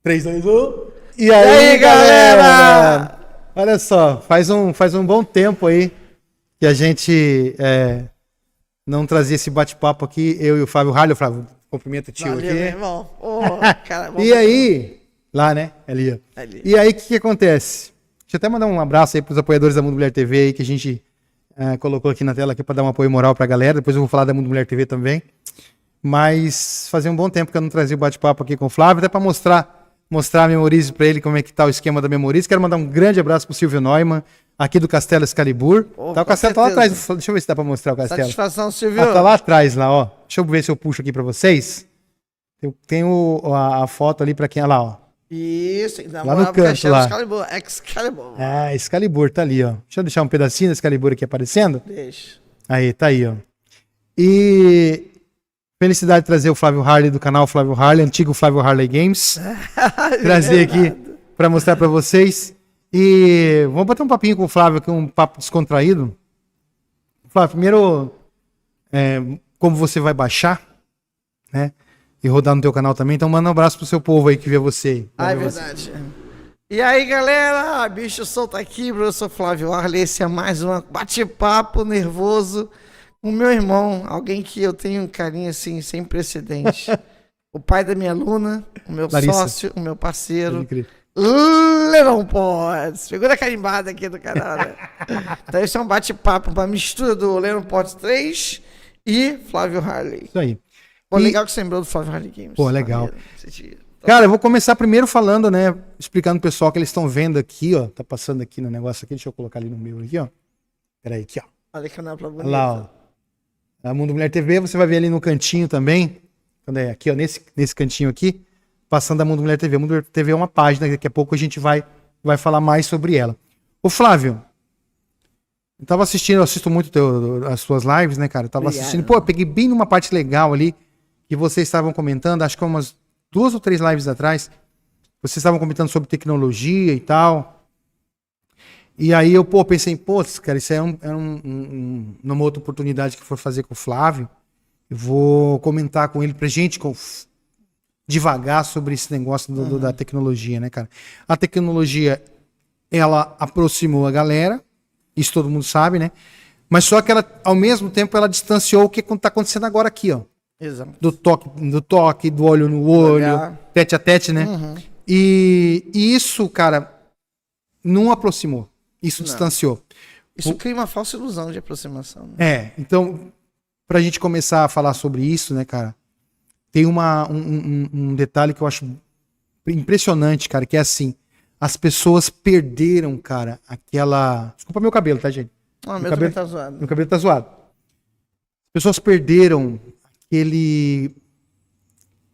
3, 2, 1. E aí, galera? Olha só, faz um bom tempo aí que a gente não trazia esse bate-papo aqui, eu e o Flávio Harley. O Flávio, cumprimento o tio. Valeu, aqui. Meu irmão. Cara, E aí, lá, né? Ali. E aí, o que acontece? Deixa eu até mandar um abraço aí pros apoiadores da Mundo Mulher TV aí, que a gente colocou aqui na tela aqui para dar um apoio moral pra galera. Depois eu vou falar da Mundo Mulher TV também. Mas fazia um bom tempo que eu não trazia o bate-papo aqui com o Flávio, até para mostrar a Memorize para ele como é que tá o esquema da Memorize. Quero mandar um grande abraço pro Silvio Neumann, aqui do Castelo Excalibur. O castelo tá lá atrás. Deixa eu ver se dá para mostrar o castelo. Satisfação, Silvio. Tá lá atrás, lá, ó. Deixa eu ver se eu puxo aqui para vocês. Eu tenho a foto ali para quem, olha lá, ó. Isso, lá no canto lá. Excalibur. Excalibur tá ali, ó. Deixa eu deixar um pedacinho da Excalibur aqui aparecendo. Deixa. Aí, tá aí, ó. E felicidade de trazer o Flávio Harley do canal Flávio Harley, antigo Flávio Harley Games. Trazer aqui para mostrar para vocês. E vamos bater um papinho com o Flávio aqui, um papo descontraído. Flávio, primeiro, como você vai baixar, né? E rodar no teu canal também. Então manda um abraço pro seu povo aí que vê você. É verdade. E aí, galera, bicho solto aqui, eu sou Flávio Harley. Esse é mais um bate-papo nervoso com o meu irmão, alguém que eu tenho um carinho assim sem precedente. O pai da minha aluna, o meu Larissa. sócio, o meu parceiro, Lennon Potts. Figura carimbada aqui do canal, né? Então esse é um bate-papo, uma mistura do Lennon Potts 3 e Flávio Harley. Isso aí. Pô, legal que você lembrou do Flávio Harley Games. Pô, legal. Cara, eu vou começar primeiro falando, né? Explicando pro pessoal que eles estão vendo aqui, ó. Tá passando aqui no negócio aqui. Deixa eu colocar ali no meu aqui, ó. Peraí, aqui, ó. Olha que canal bonito. Olha lá, ó. A Mundo Mulher TV, você vai ver ali no cantinho também. Quando é aqui, ó, nesse cantinho aqui, passando a Mundo Mulher TV. A Mundo Mulher TV é uma página, daqui a pouco a gente vai falar mais sobre ela. Ô, Flávio, eu tava assistindo, eu assisto muito as suas lives, né, cara? Eu tava assistindo, pô, eu peguei bem numa parte legal ali, que vocês estavam comentando, acho que umas 2 ou 3 lives atrás, vocês estavam comentando sobre tecnologia e tal. E aí eu, pensei, cara, isso é numa outra oportunidade que for fazer com o Flávio, eu vou comentar com ele pra gente devagar sobre esse negócio da tecnologia, né, cara? A tecnologia, ela aproximou a galera, isso todo mundo sabe, né? Mas só que ela, ao mesmo tempo, ela distanciou o que tá acontecendo agora aqui, ó. Exato. Do toque, do olho no olho, tete a tete, né? E isso, cara, não aproximou. Isso distanciou. Isso cria uma falsa ilusão de aproximação. Né? Então, pra gente começar a falar sobre isso, né, cara, tem um detalhe que eu acho impressionante, cara, que é assim, as pessoas perderam, cara, aquela... Desculpa meu cabelo, tá, gente? Meu cabelo tá zoado. Meu cabelo tá zoado. As pessoas perderam aquele...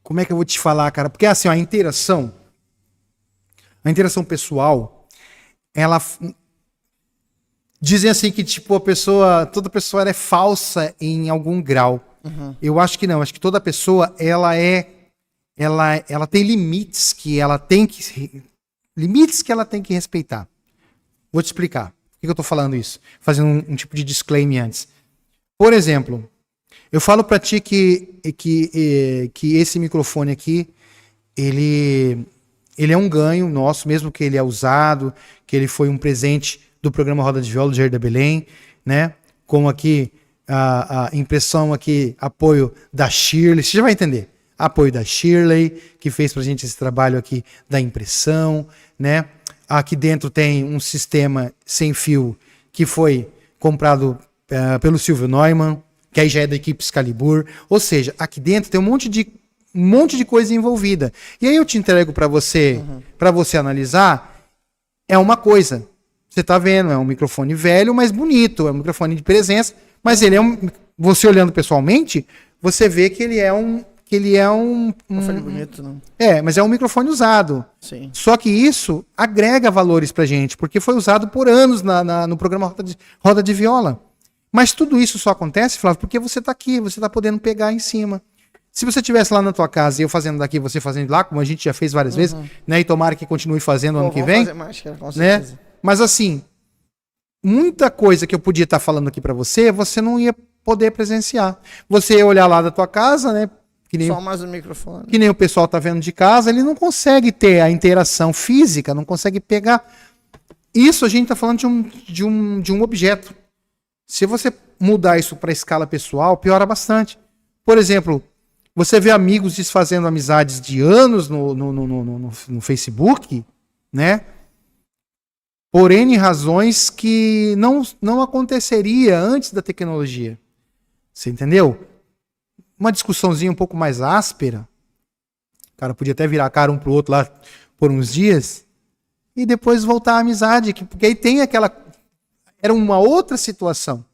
Como é que eu vou te falar, cara? Porque assim, a interação pessoal, ela... Dizem assim que, tipo, toda pessoa ela é falsa em algum grau. Eu acho que não. Acho que toda pessoa, ela tem limites que ela tem que respeitar. Vou te explicar. Por que eu tô falando isso? Fazendo um tipo de disclaimer antes. Por exemplo, eu falo pra ti que esse microfone aqui, ele é um ganho nosso, mesmo que ele é usado, que ele foi um presente do programa Roda de Viola do Jair da Belém, né? Como aqui a impressão aqui, apoio da Shirley, você já vai entender. Apoio da Shirley, que fez pra gente esse trabalho aqui da impressão, né? Aqui dentro tem um sistema sem fio que foi comprado pelo Silvio Neumann, que aí já é da equipe Excalibur. Ou seja, aqui dentro tem um monte de coisa envolvida. E aí eu te entrego para você analisar, é uma coisa. Você tá vendo, é um microfone velho, mas bonito, é um microfone de presença, mas ele você olhando pessoalmente, você vê que ele é um microfone bonito, não? Mas é um microfone usado. Sim. Só que isso agrega valores pra gente, porque foi usado por anos no programa Roda de Viola. Mas tudo isso só acontece, Flávio, porque você tá aqui, você tá podendo pegar em cima. Se você estivesse lá na tua casa e eu fazendo daqui, você fazendo lá, como a gente já fez várias vezes, né? E tomara que continue fazendo ano que vem. Fazer mais, cara, com certeza. Né? Mas assim, muita coisa que eu podia estar falando aqui pra você, você não ia poder presenciar. Você ia olhar lá da tua casa, né? Só mais um microfone. Que nem o pessoal tá vendo de casa, ele não consegue ter a interação física, não consegue pegar. Isso a gente tá falando de um objeto. Se você mudar isso para escala pessoal, piora bastante. Por exemplo, você vê amigos desfazendo amizades de anos no Facebook, né? Por N razões que não aconteceria antes da tecnologia. Você entendeu? Uma discussãozinha um pouco mais áspera. O cara podia até virar a cara um pro outro lá por uns dias e depois voltar à amizade, porque aí tem aquela... Era uma outra situação,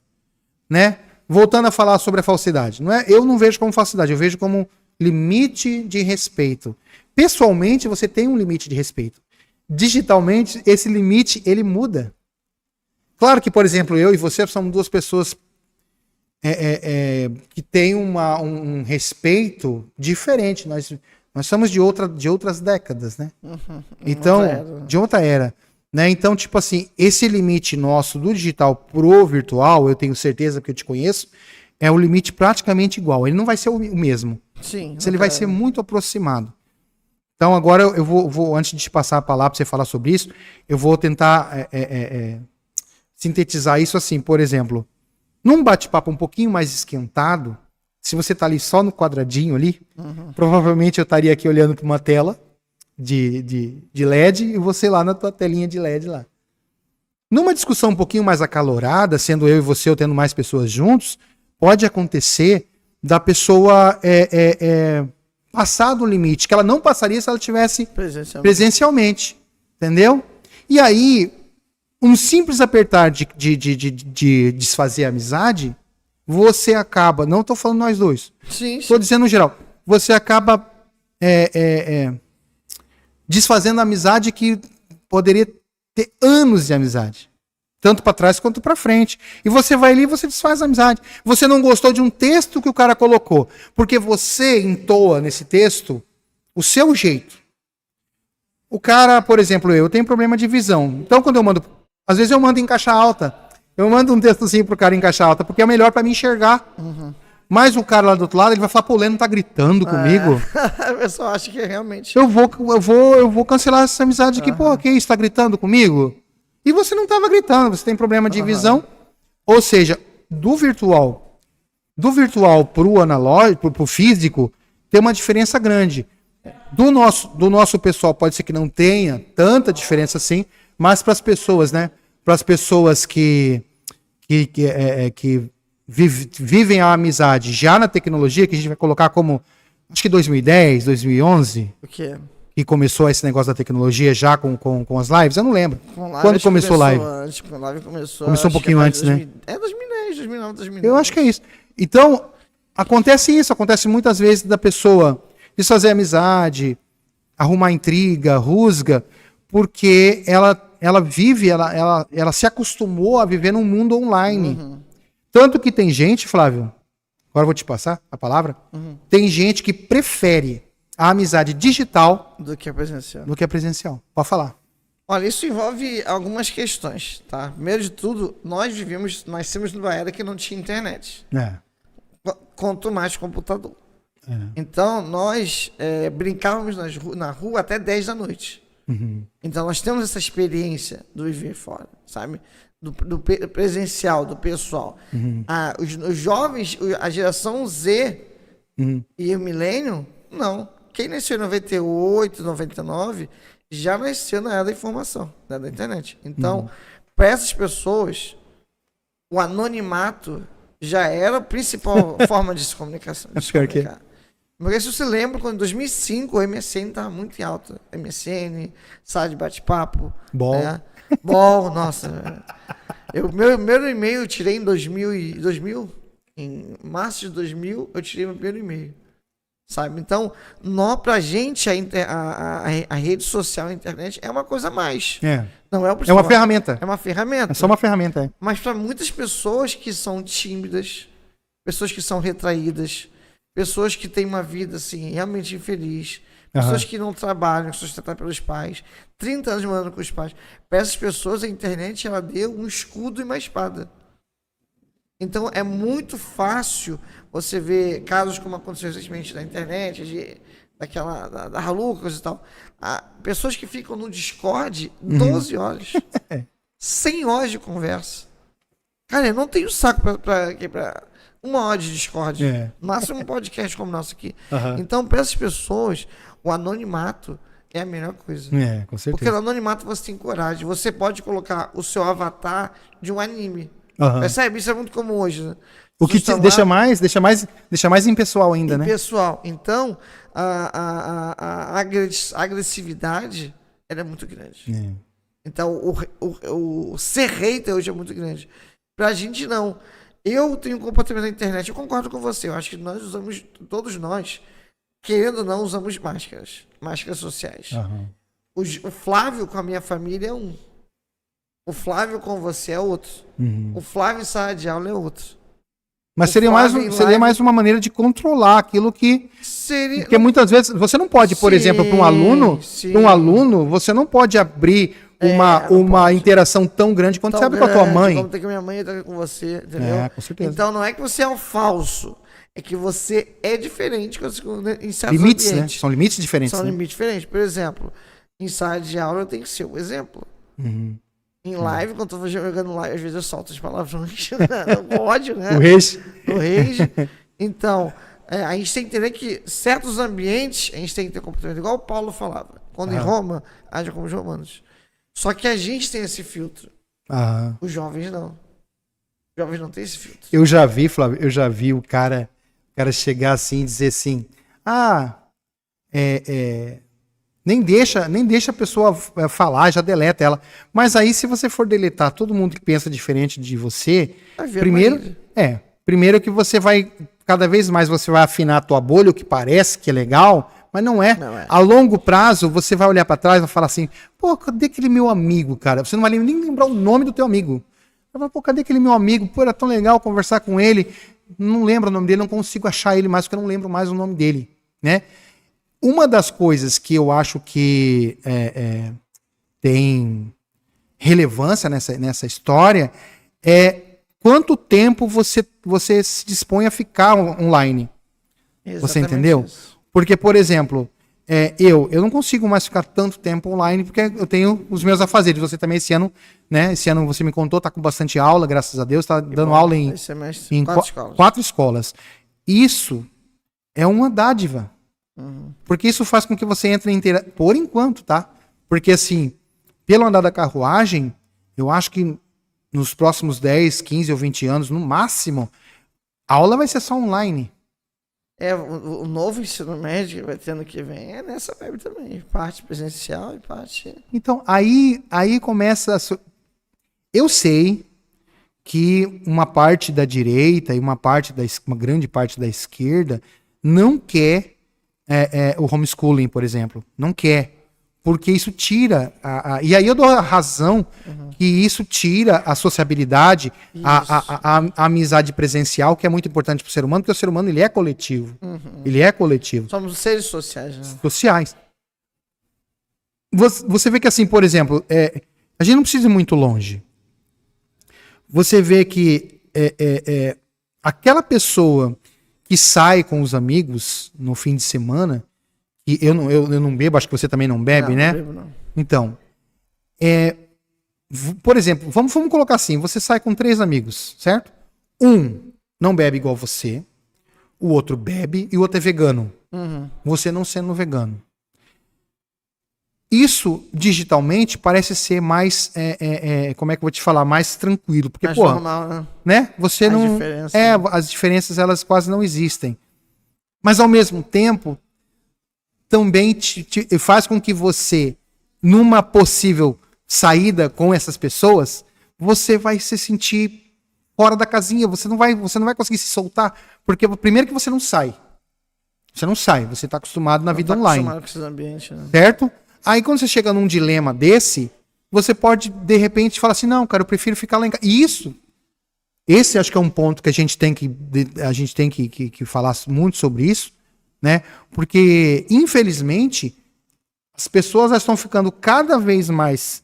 né? Voltando a falar sobre a falsidade. Eu não vejo como falsidade, eu vejo como limite de respeito. Pessoalmente, você tem um limite de respeito. Digitalmente, esse limite, ele muda. Claro que, por exemplo, eu e você somos duas pessoas que têm um respeito diferente. Nós somos de outras décadas, né? Então, de outra era. Né? Então, tipo assim, esse limite nosso do digital pro virtual, eu tenho certeza que eu te conheço, é o limite praticamente igual. Ele não vai ser o mesmo. Sim. Ele vai ser muito aproximado. Então, agora eu vou antes de te passar a palavra para você falar sobre isso, eu vou tentar sintetizar isso assim. Por exemplo, num bate-papo um pouquinho mais esquentado, se você tá ali só no quadradinho ali, provavelmente eu estaria aqui olhando para uma tela de LED e você lá na tua telinha de LED lá. Numa discussão um pouquinho mais acalorada, sendo eu e você ou tendo mais pessoas juntos, pode acontecer da pessoa passar do limite, que ela não passaria se ela tivesse presencialmente. Entendeu? E aí, um simples apertar de desfazer a amizade, você acaba, não estou falando nós dois, estou dizendo no geral, você acaba desfazendo a amizade que poderia ter anos de amizade. Tanto para trás quanto para frente. E você vai ali e você desfaz a amizade. Você não gostou de um texto que o cara colocou, porque você entoa nesse texto o seu jeito. O cara, por exemplo, eu tenho problema de visão. Então, quando eu mando... Às vezes eu mando em caixa alta. Eu mando um textozinho pro cara em caixa alta, porque é melhor para me enxergar. Mas o cara lá do outro lado, ele vai falar, pô, o Leno tá gritando comigo. A pessoa acha que realmente... Eu vou cancelar essa amizade aqui. Pô, que isso? Tá gritando comigo? E você não tava gritando, você tem problema de visão. Ou seja, do virtual pro analógico, pro físico, tem uma diferença grande. Do nosso pessoal pode ser que não tenha tanta diferença assim, mas para as pessoas, né? Para as pessoas que vivem a amizade já na tecnologia, que a gente vai colocar como, acho que 2010, 2011, O quê? que começou esse negócio da tecnologia já com as lives, eu não lembro. Quando começou live? Começou um pouquinho antes, né? 2010, 2009, 2009. Eu acho que é isso. Então, acontece muitas vezes da pessoa desfazer amizade, arrumar intriga, rusga, porque ela se acostumou a viver num mundo online. Tanto que tem gente, Flávio, agora eu vou te passar a palavra, tem gente que prefere a amizade digital do que a presencial. Pode falar. Olha, isso envolve algumas questões, tá? Primeiro de tudo, nós nascemos numa era que não tinha internet. Quanto mais computador. Então, nós brincávamos na rua até 10 da noite. Então, nós temos essa experiência do viver fora, sabe? Do presencial, do pessoal. Os jovens, a geração Z e o milênio, não. Quem nasceu em 98, 99, já nasceu na era da informação, né, da internet. Então, para essas pessoas, o anonimato já era a principal forma de se comunicar. Porque se você lembra, quando em 2005 o MSN estava muito em alta. MSN, sala de bate-papo. Bom. Né? Bom, nossa. Meu primeiro e-mail eu tirei em 2000. Em março de 2000, eu tirei meu primeiro e-mail. Sabe? Então, pra gente, a rede social, a internet, é uma coisa a mais. Não é o principal. É uma ferramenta. É uma ferramenta. É só uma ferramenta. Mas para muitas pessoas que são tímidas, pessoas que são retraídas, pessoas que têm uma vida assim, realmente infeliz, pessoas que não trabalham, que são sustentadas pelos pais, 30 anos morando com os pais. Para essas pessoas, a internet ela deu um escudo e uma espada. Então é muito fácil você ver casos como aconteceu recentemente na internet, da Halucas e tal. Pessoas que ficam no Discord 12 horas, 100 horas de conversa. Cara, eu não tenho saco pra 1 hora de Discord. Máximo um podcast como o nosso aqui. Então, para essas pessoas, o anonimato é a melhor coisa. Com certeza. Porque no anonimato você tem coragem. Você pode colocar o seu avatar de um anime. Percebe? Isso é muito comum hoje, né? O que te deixa mais impessoal ainda, né? Impessoal. Então, a agressividade ela é muito grande. Então, o ser hater hoje é muito grande. Pra gente, não. Eu tenho um comportamento na internet, eu concordo com você. Eu acho que nós usamos, todos nós, querendo ou não, usamos máscaras sociais. O Flávio com a minha família é um. O Flávio com você é outro. O Flávio em sala de aula é outro. Mas seria mais uma maneira de controlar aquilo que... Porque muitas vezes você não pode, por exemplo, para um aluno, você não pode abrir uma interação tão grande quanto você abre com a tua mãe. Como tem com a minha mãe e com você, entendeu? Com certeza. Então não é que você é um falso, é que você é diferente em certos limites, ambientes. Né? São limites diferentes. São limites diferentes. Por exemplo, em sala de aula eu tenho que ser o exemplo. Em live, quando eu tô jogando live, às vezes eu solto as palavrões. O ódio, né? O rage. Então, a gente tem que entender que certos ambientes, a gente tem que ter comportamento igual o Paulo falava. Quando em Roma, haja como os romanos. Só que a gente tem esse filtro. Os jovens não. Os jovens não têm esse filtro. Eu já vi, Flávio, o cara chegar assim e dizer assim, nem deixa a pessoa falar, já deleta ela. Mas aí, se você for deletar todo mundo que pensa diferente de você, primeiro que você vai, cada vez mais você vai afinar a tua bolha, o que parece que é legal, mas não é. A longo prazo, você vai olhar pra trás e vai falar assim, pô, cadê aquele meu amigo, cara? Você não vai nem lembrar o nome do teu amigo. Vai falar, pô, cadê aquele meu amigo? Pô, era tão legal conversar com ele. Não lembro o nome dele, não consigo achar ele mais, porque eu não lembro mais o nome dele, né? Uma das coisas que eu acho que tem relevância nessa história é quanto tempo você se dispõe a ficar online. Exatamente. Você entendeu? Isso. Porque, por exemplo, eu não consigo mais ficar tanto tempo online porque eu tenho os meus afazeres. Você também esse ano, né? Esse ano você me contou, tá com bastante aula, graças a Deus, tá dando aula em 4 escolas. Isso é uma dádiva. Porque isso faz com que você entre em por enquanto, tá? Porque assim, pelo andar da carruagem, eu acho que nos próximos 10, 15 ou 20 anos, no máximo, a aula vai ser só online. O novo ensino médio que vai ter ano que vem é nessa web também, parte presencial e parte... Então, aí começa eu sei que uma parte da direita e uma grande parte da esquerda não quer o homeschooling, por exemplo. Não quer. Porque isso tira... E aí eu dou a razão que isso tira a sociabilidade, a amizade presencial, que é muito importante para o ser humano, porque o ser humano ele é coletivo. Ele é coletivo. Somos seres sociais, né? Sociais. Você vê que assim, por exemplo, a gente não precisa ir muito longe. Você vê que aquela pessoa que sai com os amigos no fim de semana, e eu não bebo, acho que você também não bebe, né? Não bebo, não. Então, por exemplo, vamos colocar assim, você sai com 3 amigos, certo? Um não bebe igual você, o outro bebe e o outro é vegano. Você não sendo vegano. Isso, digitalmente, parece ser mais, como é que eu vou te falar, mais tranquilo. Porque, mais normal, né? Você não... as diferenças, elas quase não existem. Mas, ao mesmo tempo, também te faz com que você, numa possível saída com essas pessoas, você vai se sentir fora da casinha, você não vai conseguir se soltar, porque primeiro que você não sai. Você está acostumado na vida online. Acostumado com esses ambientes, né? Certo? Aí quando você chega num dilema desse, você pode, de repente, falar assim, não, cara, eu prefiro ficar lá em casa. E esse acho que é um ponto que a gente tem que falar muito sobre isso, né? Porque, infelizmente, as pessoas estão ficando cada vez mais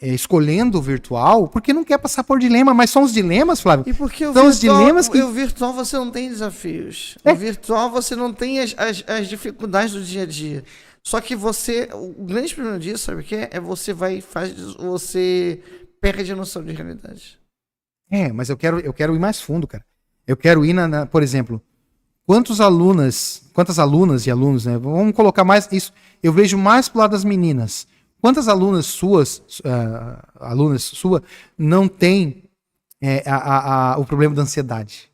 escolhendo o virtual porque não quer passar por dilema, mas são os dilemas, Flávio. E porque são os dilemas que... o virtual você não tem desafios. É. O virtual você não tem as dificuldades do dia a dia. Só que o grande problema disso, sabe o que é? Você perde a noção de realidade. Mas eu quero ir mais fundo, cara. Eu quero ir por exemplo, quantas alunas e alunos, né? Vamos colocar mais isso. Eu vejo mais pro lado das meninas. Quantas alunas suas não têm o problema da ansiedade?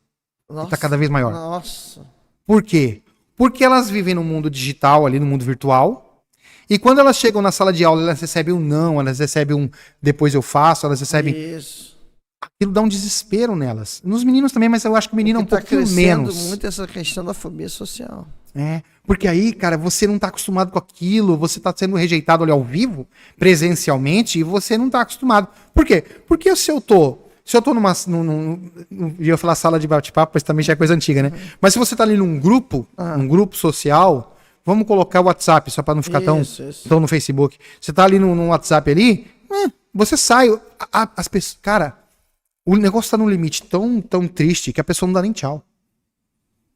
Nossa, Está cada vez maior. Nossa. Por quê? Porque elas vivem no mundo digital, ali no mundo virtual, e quando elas chegam na sala de aula, elas recebem um não, elas recebem um depois eu faço, elas recebem... Isso. Aquilo dá um desespero nelas. Nos meninos também, mas eu acho que o menino é um pouquinho menos. Muito essa questão da fobia social. Porque aí, cara, você não tá acostumado com aquilo, você tá sendo rejeitado ali ao vivo, presencialmente, e você não tá acostumado. Por quê? Porque se eu tô numa... eu ia falar sala de bate-papo, mas também já é coisa antiga, né? Mas se você tá ali num grupo social, vamos colocar o WhatsApp, só pra não ficar tão no Facebook. Você tá ali no WhatsApp ali, você sai, as pessoas... Cara, o negócio tá num limite tão triste que a pessoa não dá nem tchau.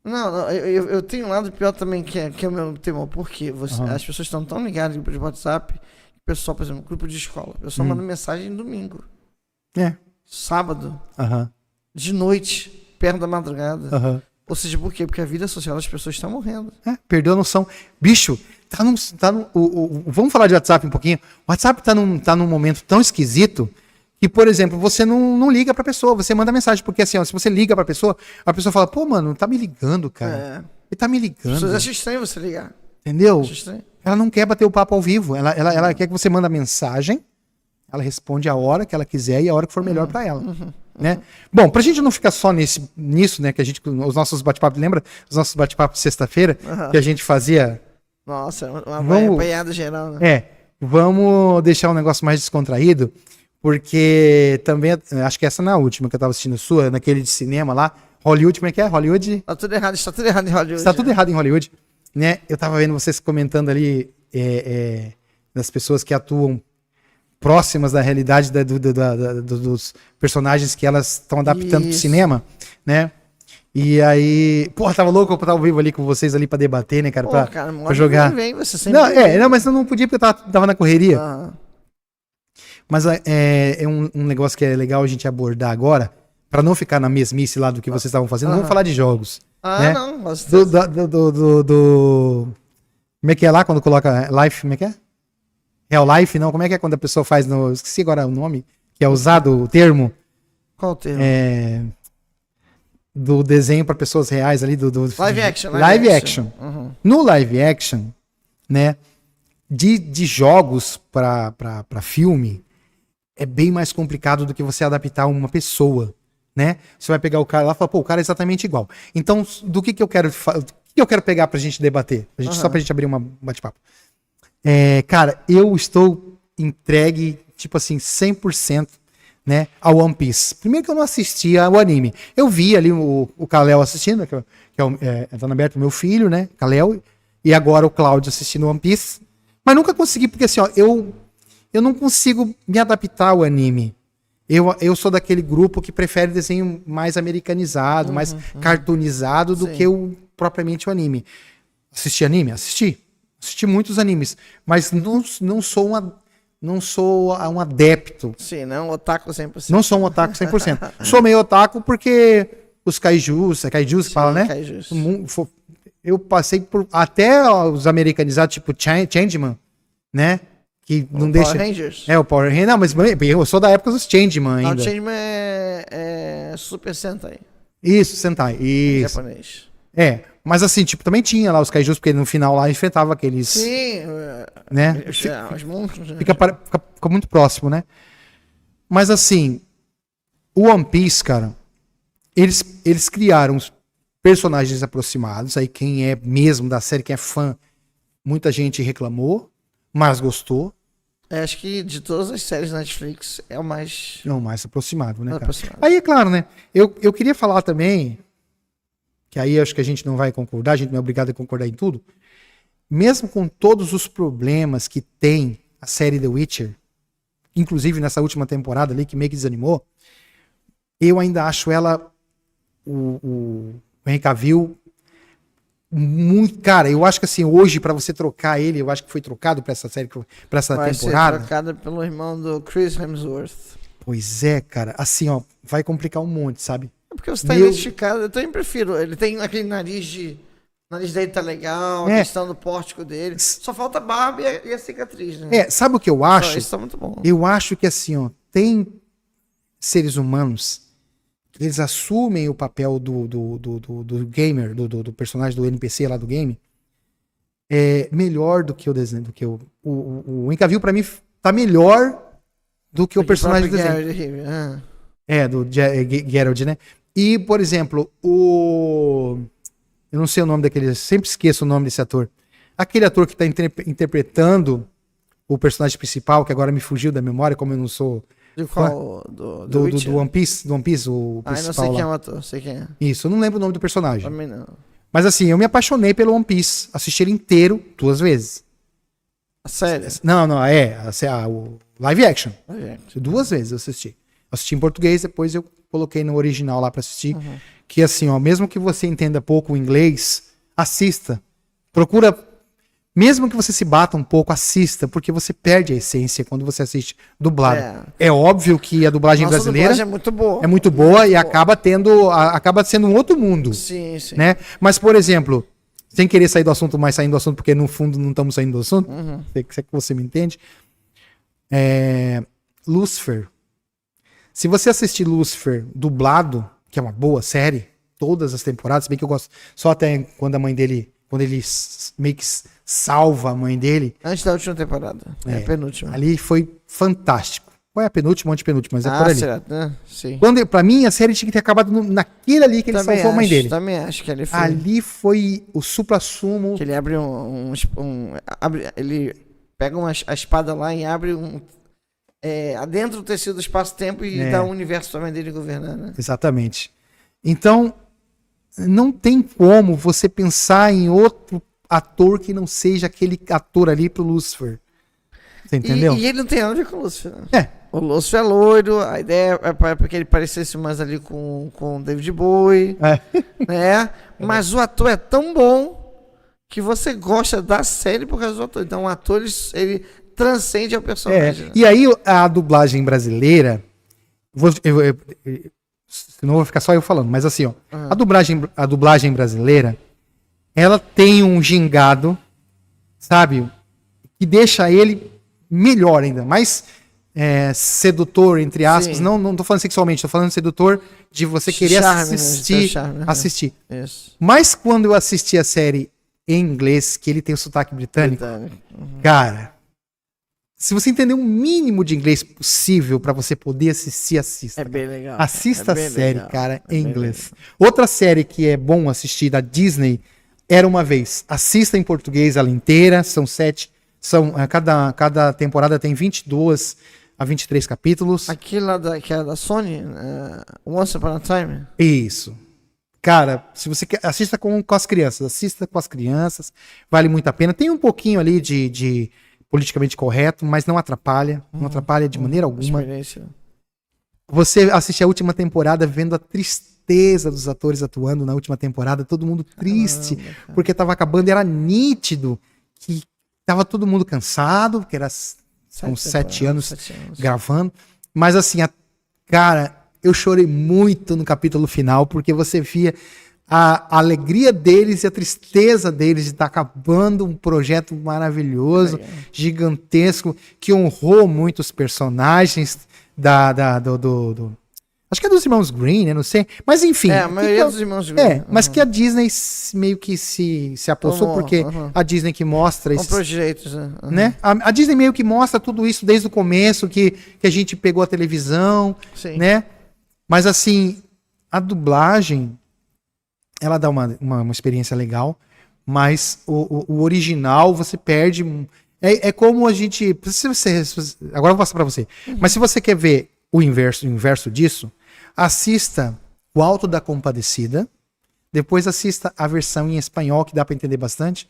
Não, eu tenho um lado pior também, que é o meu temor. Por quê? As pessoas estão tão ligadas no grupo de WhatsApp, o pessoal, por exemplo, grupo de escola, o pessoal manda mensagem domingo. Sábado. De noite, perto da madrugada. Ou seja, por quê? Porque a vida social das pessoas está morrendo. Perdeu a noção. Bicho, vamos falar de WhatsApp um pouquinho. O WhatsApp tá num momento tão esquisito que, por exemplo, você não liga pra pessoa, você manda mensagem, porque assim, ó, se você liga pra pessoa, a pessoa fala, pô, mano, tá me ligando, cara. Ele tá me ligando. As pessoas acham estranho você ligar. Entendeu? Acho estranho. Ela não quer bater o papo ao vivo, ela quer que você manda mensagem, ela responde a hora que ela quiser e a hora que for melhor pra ela. Né? Bom, pra gente não ficar só nisso, né, que os nossos bate-papos, lembra? Os nossos bate-papos de sexta-feira, que a gente fazia... Nossa, uma apanhada geral, né? Vamos deixar um negócio mais descontraído, porque também, acho que essa não é a última que eu tava assistindo sua, naquele de cinema lá, Hollywood, como é que é? Hollywood? Está tudo errado em Hollywood. Está tudo errado em Hollywood, né? Eu tava vendo vocês comentando ali das pessoas que atuam próximas da realidade dos personagens que elas estão adaptando pro cinema, né? E aí, porra, tava louco eu estar ao vivo ali com vocês ali pra debater, né, cara? Pra jogar. Vem, você sempre mas eu não podia porque eu tava na correria. Mas é um negócio que é legal a gente abordar agora, pra não ficar na mesmice lá do que vocês estavam fazendo. Vamos falar de jogos. Né? Não. Como é que é lá quando coloca life? Como é que é? Real life? Não, como é que é quando a pessoa faz no... Esqueci agora o nome, que é usado o termo. Qual o termo? Do desenho para pessoas reais ali. Live action. Live action. No live action, né, de jogos para filme, é bem mais complicado do que você adaptar uma pessoa, né? Você vai pegar o cara lá e falar, pô, o cara é exatamente igual. Então, do que eu quero pegar pra gente debater? Só pra gente abrir uma bate-papo. Cara, eu estou entregue, tipo assim, 100%, né, ao One Piece. Primeiro que eu não assistia ao anime. Eu vi ali o Kalel assistindo, que é Dona Berta, meu filho, né, Kalel, e agora o Cláudio assistindo One Piece. Mas nunca consegui, porque assim, ó, eu não consigo me adaptar ao anime. Eu sou daquele grupo que prefere desenho mais americanizado, mais cartoonizado do que propriamente o anime. Assisti anime? Assisti muitos animes, mas não sou um adepto. Sim, não otaku 100%. Não sou um otaku 100%. Sou meio otaku porque os kaijus que fala, né? Kaijus. Eu passei por até os americanizados, tipo Changeman, né? Que não deixa... Power Rangers. O Power Rangers. Não, mas eu sou da época dos Changeman ainda. O Changeman é Super Sentai. Isso, Sentai. Isso. Japonês. Mas assim, tipo, também tinha lá os kaijus, porque no final lá enfrentava aqueles... Sim. Né? Os monstros. Fica muito próximo, né? Mas assim, o One Piece, cara, eles criaram personagens aproximados. Aí quem é mesmo da série, quem é fã, muita gente reclamou, mas gostou. Acho que de todas as séries da Netflix é o mais... É o mais aproximado, né, cara? Aproximado. Aí, é claro, né? Eu queria falar também, que aí acho que a gente não vai concordar, a gente não é obrigado a concordar em tudo. Mesmo com todos os problemas que tem a série The Witcher, inclusive nessa última temporada ali, que meio que desanimou, eu ainda acho ela, o Henry Cavill, muito, cara, eu acho que assim, hoje pra você trocar ele, eu acho que foi trocado pra essa série, pra essa Vai temporada. ser trocada pelo irmão do Chris Hemsworth. Pois é, cara, assim, ó, vai complicar um monte, sabe? É porque você tá identificado, eu também prefiro. Ele tem aquele nariz dele tá legal, a questão do pórtico dele. Só falta a barba e a cicatriz, né? Sabe o que eu acho? Isso tá muito bom. Eu acho que assim, ó, tem seres humanos que eles assumem o papel do gamer, do personagem do NPC lá do game, melhor do que o desenho, do que o Henry Cavill pra mim tá melhor do que o personagem do desenho. Do Geralt, né? E, por exemplo, eu não sei o nome daquele, eu sempre esqueço o nome desse ator. Aquele ator que tá interpretando o personagem principal, que agora me fugiu da memória, como eu não sou... De qual? Do One Piece, o principal eu não sei quem é o lá. ator, sei quem é. Isso, eu não lembro o nome do personagem. Também não. Mas assim, eu me apaixonei pelo One Piece, assisti ele inteiro 2 vezes. Sério? Não, o live action. 2 vezes eu assisti. Assisti em português, depois eu coloquei no original lá pra assistir. Uhum. Que assim, ó, mesmo que você entenda pouco o inglês, assista. Procura, mesmo que você se bata um pouco, assista, porque você perde a essência quando você assiste dublado. É óbvio que a dublagem brasileira dublagem é muito boa. É muito boa e acaba sendo um outro mundo. Sim, sim. Né? Mas, por exemplo, sem querer sair do assunto, mas saindo do assunto, porque no fundo não estamos saindo do assunto, sei que você me entende. Lucifer. Se você assistir Lucifer dublado, que é uma boa série, todas as temporadas, bem que eu gosto, só até quando ele meio que salva a mãe dele. Antes da última temporada. É a penúltima. Ali foi fantástico. Qual é a penúltima ou antepenúltima? Mas é por ali. Certo, né? Sim. Pra mim, a série tinha que ter acabado naquele ali que ele salvou a mãe dele. Também acho que ele foi. Ali foi o supra-sumo. Que ele abre ele pega a espada lá e abre adentro do tecido do espaço-tempo e dá o universo também dele governar, né? Exatamente. Então, não tem como você pensar em outro ator que não seja aquele ator ali pro Lucifer. Você entendeu? E ele não tem nada a ver com o Lucifer. Né? O Lucifer é loiro, a ideia é porque ele parecesse mais ali com o David Bowie, né? Mas o ator é tão bom que você gosta da série por causa do ator. Então o ator, ele transcende ao personagem. Né? E aí a dublagem brasileira, senão vou ficar só eu falando, mas assim, ó, a dublagem brasileira, ela tem um gingado, sabe, que deixa ele melhor ainda, mais sedutor, entre aspas. Não tô falando sexualmente, tô falando sedutor de você querer assistir. Isso. Mas quando eu assisti a série em inglês, que ele tem o sotaque britânico. Cara, se você entender o mínimo de inglês possível pra você poder assistir, assista. É bem legal. Assista a série, cara, em inglês. Outra série que é bom assistir da Disney, Era Uma Vez. Assista em português ela inteira, são 7. Cada temporada tem 22 a 23 capítulos. Aquilo lá que é da Sony, Once Upon a Time. Isso. Cara, se você quer, assista com as crianças, vale muito a pena. Tem um pouquinho ali de politicamente correto, mas não atrapalha, não atrapalha de maneira alguma. Você assiste a última temporada vendo a tristeza dos atores atuando na última temporada, todo mundo triste, porque tava acabando, era nítido que tava todo mundo cansado, porque são 7 anos gravando, mas assim, cara, eu chorei muito no capítulo final, porque você via a alegria deles e a tristeza deles de estar acabando um projeto maravilhoso, gigantesco, que honrou muitos personagens acho que é dos irmãos Green, né? Não sei. Mas enfim. A maioria dos irmãos Green. Mas que a Disney meio que se apossou, porque a Disney que mostra isso. Comprou direitos, né? A Disney meio que mostra tudo isso desde o começo, que a gente pegou a televisão, né? Mas assim, a dublagem, ela dá uma experiência legal, mas o original você perde. É como a gente. Agora eu vou passar pra você. Mas se você quer ver o inverso disso, assista O Alto da Compadecida, depois assista a versão em espanhol, que dá pra entender bastante.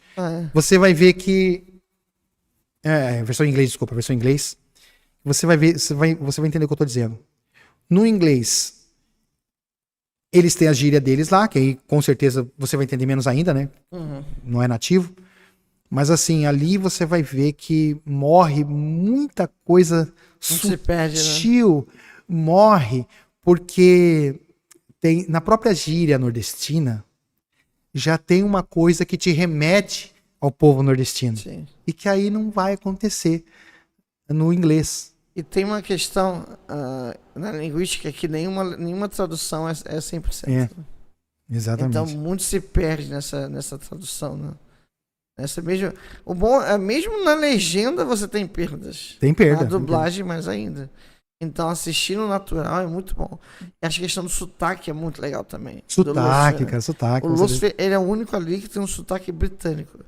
Você vai ver que. A versão em inglês. você vai ver, você vai entender o que eu tô dizendo. No inglês, eles têm a gíria deles lá, que aí com certeza você vai entender menos ainda, né? Não é nativo. Mas assim, ali você vai ver que morre muita coisa se perde, né? sutil. Morre porque tem, na própria gíria nordestina, já tem uma coisa que te remete ao povo nordestino. Sim. E que aí não vai acontecer no inglês. E tem uma questão na linguística que nenhuma tradução é 100%. É, exatamente. Então, muito se perde nessa tradução, né? Essa mesmo, o bom é mesmo na legenda você tem perdas. Tem perda. Na dublagem, mais ainda. Então, assistir no natural é muito bom. E acho que a questão do sotaque é muito legal também. Sotaque, cara, sotaque. O Lúcifer, ele é o único ali que tem um sotaque britânico.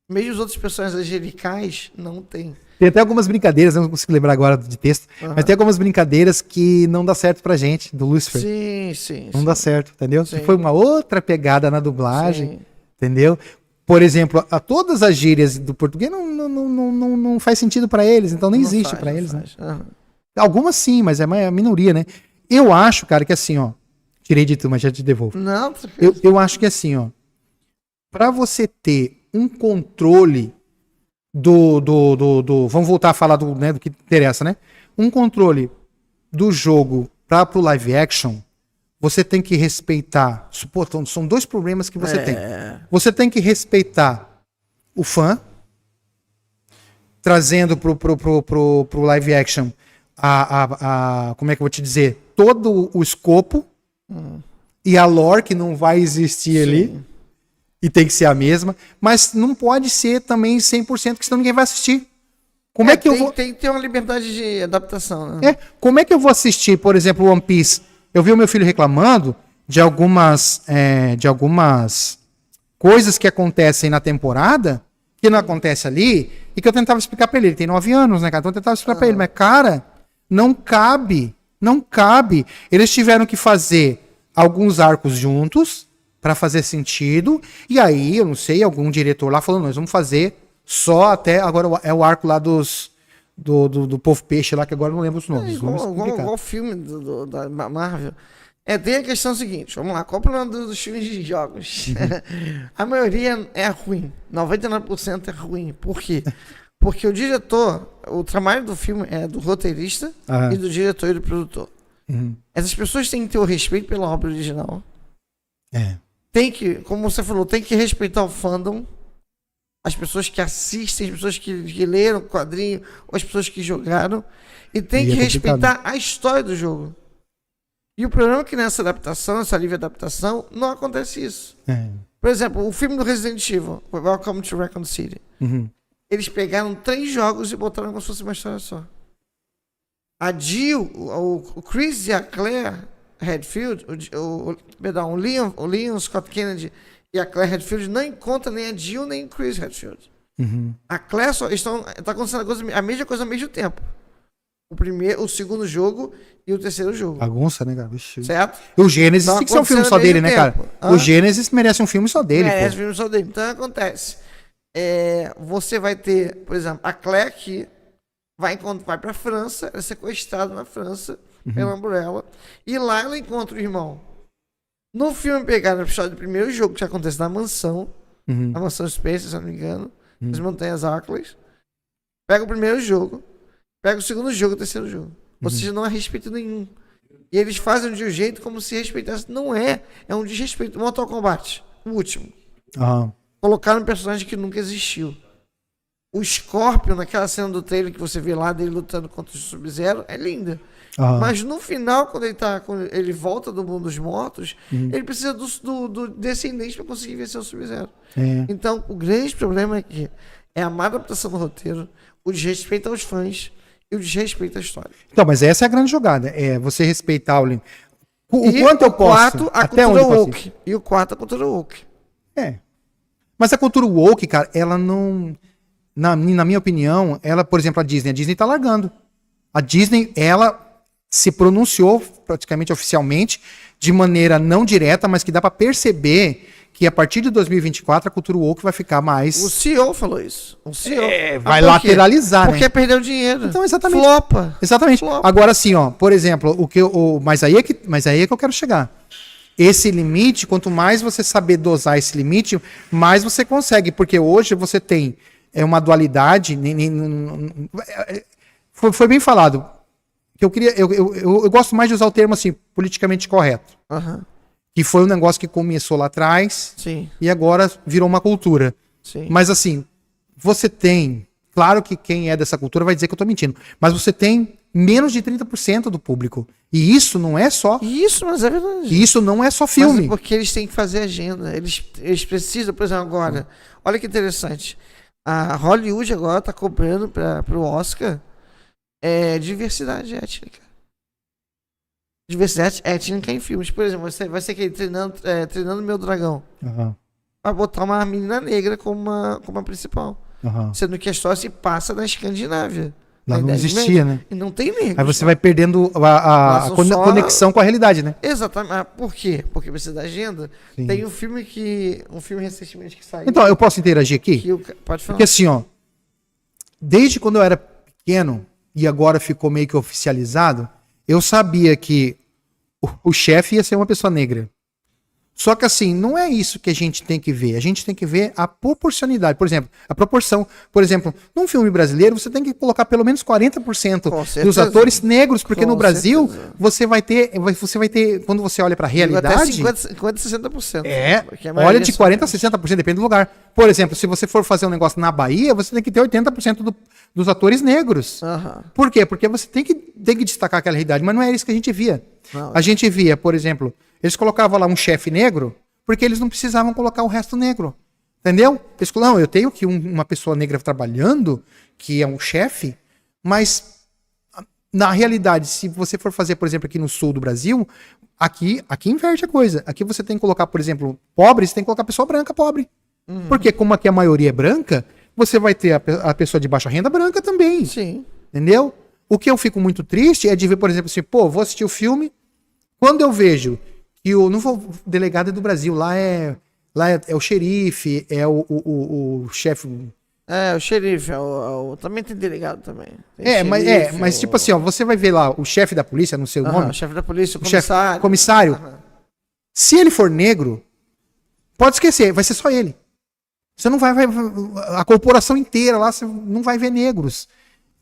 Mesmo os outros personagens angelicais não tem. Tem até algumas brincadeiras, eu não consigo lembrar agora de texto, mas tem algumas brincadeiras que não dá certo pra gente, do Lúcifer. Sim. Não dá certo, entendeu? Sim. Se foi uma outra pegada na dublagem, Sim. entendeu? Por exemplo, todas as gírias do português não faz sentido pra eles, então nem existe pra eles, né? Algumas sim, mas é a minoria, né? Eu acho, cara, que assim, ó, tirei de tu, mas já te devolvo. Não, eu acho que assim, ó, pra você ter um controle vamos voltar a falar do que interessa, né? Um controle do jogo pro live action, você tem que respeitar. Pô, são dois problemas que você tem. Você tem que respeitar o fã, trazendo pro live action como é que eu vou te dizer? Todo o escopo e a lore que não vai existir ali. E tem que ser a mesma. Mas não pode ser também 100%, que senão ninguém vai assistir. Como é que eu vou... Tem que ter uma liberdade de adaptação, né? Como é que eu vou assistir, por exemplo, One Piece? Eu vi o meu filho reclamando de algumas coisas que acontecem na temporada, que não acontece ali, e que eu tentava explicar pra ele. Ele tem 9 anos, né, cara? Então eu tentava explicar pra ele. Mas, cara, não cabe. Não cabe. Eles tiveram que fazer alguns arcos juntos para fazer sentido, e aí, eu não sei, algum diretor lá falou, nós vamos fazer só até, agora é o arco lá do povo peixe lá, que agora eu não lembro os nomes. Igual o filme da Marvel. Tem a questão seguinte, vamos lá, qual o problema dos filmes de jogos? A maioria é ruim, 99% é ruim. Por quê? Porque o diretor, o trabalho do filme é do roteirista e do diretor e do produtor. Essas pessoas têm que ter o respeito pela obra original. Tem que, como você falou, tem que respeitar o fandom, as pessoas que assistem, as pessoas que leram o quadrinho, ou as pessoas que jogaram, e tem que respeitar a história do jogo. E o problema é que nessa adaptação, essa livre adaptação, não acontece isso. Por exemplo, o filme do Resident Evil, Welcome to Raccoon City, eles pegaram 3 jogos e botaram como se fosse uma história só. A Jill, o Chris e a Claire Redfield, o Leon Scott Kennedy e a Claire Redfield não encontram nem a Jill nem o Chris Redfield. A Claire está acontecendo a mesma coisa ao mesmo tempo. O segundo jogo e o terceiro jogo. Bagunça, né, cara? Vixe. Certo? E o Gênesis tem que ser um filme só dele, né, cara? O Gênesis merece um filme só dele. Merece um filme só dele. Então acontece. Você vai ter, por exemplo, a Claire que vai para a França, ela é sequestrada na França pela Umbrella, e lá ela encontra o irmão. No filme pegaram a história do primeiro jogo que acontece na mansão, na mansão Spencer, se eu não me engano, nas Montanhas Arkless. Pega o primeiro jogo, pega o segundo jogo e o terceiro jogo. Ou seja, não há respeito nenhum. E eles fazem de um jeito como se respeitasse. Não é. É um desrespeito. Mortal Kombat, o último. Colocaram um personagem que nunca existiu. O Scorpion, naquela cena do trailer que você vê lá dele lutando contra o Sub-Zero, é linda. Mas no final, quando ele volta do mundo dos mortos, ele precisa do descendente para conseguir vencer o Sub-Zero. Então, o grande problema é que é a má adaptação do roteiro, o desrespeito aos fãs e o desrespeito à história. Então, mas essa é a grande jogada. É você respeitar o quanto eu posso. Até onde eu posso. E o quarto, a cultura woke. Mas a cultura woke, cara, ela não... Na minha opinião, ela, por exemplo, a Disney tá largando. A Disney, ela se pronunciou praticamente oficialmente, de maneira não direta, mas que dá para perceber que a partir de 2024 a cultura woke vai ficar mais... O CEO falou isso. O CEO. vai por quê? lateralizar, Porque né? perdeu dinheiro. Então, exatamente. Flopa. Exatamente. Flopa. Agora, assim, ó, por exemplo, mas aí é que eu quero chegar. Esse limite, quanto mais você saber dosar esse limite, mais você consegue, porque hoje você tem uma dualidade. Foi bem falado. Eu gosto mais de usar o termo assim, politicamente correto. Aham. Que foi um negócio que começou lá atrás Sim. e agora virou uma cultura. Sim. Mas assim, você tem. Claro que quem é dessa cultura vai dizer que eu tô mentindo. Mas você tem menos de 30% do público. E isso não é só. Isso, mas é verdade. E isso não é só filme. Mas é porque eles têm que fazer agenda. Eles precisam, por exemplo, agora. Olha que interessante. A Hollywood agora tá cobrando para o Oscar diversidade étnica. Diversidade étnica em filmes. Por exemplo, vai ser aquele treinando meu dragão. Uhum. Vai botar uma menina negra como a principal. Uhum. Sendo que a história se passa na Escandinávia. Lá na não Idade existia, Média. né? E não tem negros. Aí você lá. vai perdendo a conexão com a realidade, né? Exatamente. Ah, por quê? Porque precisa da agenda. Sim. Tem um filme recentemente que saiu. Então, eu posso interagir aqui? Pode falar. Porque assim, ó, desde quando eu era pequeno e agora ficou meio que oficializado, eu sabia que o chefe ia ser uma pessoa negra. Só que assim, não é isso que a gente tem que ver. A gente tem que ver a proporcionalidade. Por exemplo, a proporção. Por exemplo, num filme brasileiro, você tem que colocar pelo menos 40% dos atores negros, porque no Brasil você vai ter, quando você olha para a realidade... Até 50, 60%. Olha de 40% a 60%, depende do lugar. Por exemplo, se você for fazer um negócio na Bahia, você tem que ter 80% dos atores negros. Uhum. Por quê? Porque você tem que destacar aquela realidade, mas não é isso que a gente via. Não. A gente via, por exemplo, eles colocavam lá um chefe negro, porque eles não precisavam colocar o resto negro. Entendeu? Eles falaram, não, eu tenho aqui uma pessoa negra trabalhando, que é um chefe, mas na realidade, se você for fazer, por exemplo, aqui no sul do Brasil, aqui inverte a coisa. Aqui você tem que colocar, por exemplo, pobre, você tem que colocar pessoa branca pobre. Uhum. Porque como aqui a maioria é branca, você vai ter a pessoa de baixa renda branca também. Sim. Entendeu? O que eu fico muito triste é de ver, por exemplo, assim, vou assistir o filme, quando eu vejo que o delegado é do Brasil, lá é o xerife, é o chefe. É, o xerife, também tem delegado também. Mas tipo assim, ó, você vai ver lá o chefe da polícia, não sei o nome. O chefe da polícia, o comissário. Comissário. Se ele for negro, pode esquecer, vai ser só ele. Você não vai a corporação inteira lá, você não vai ver negros.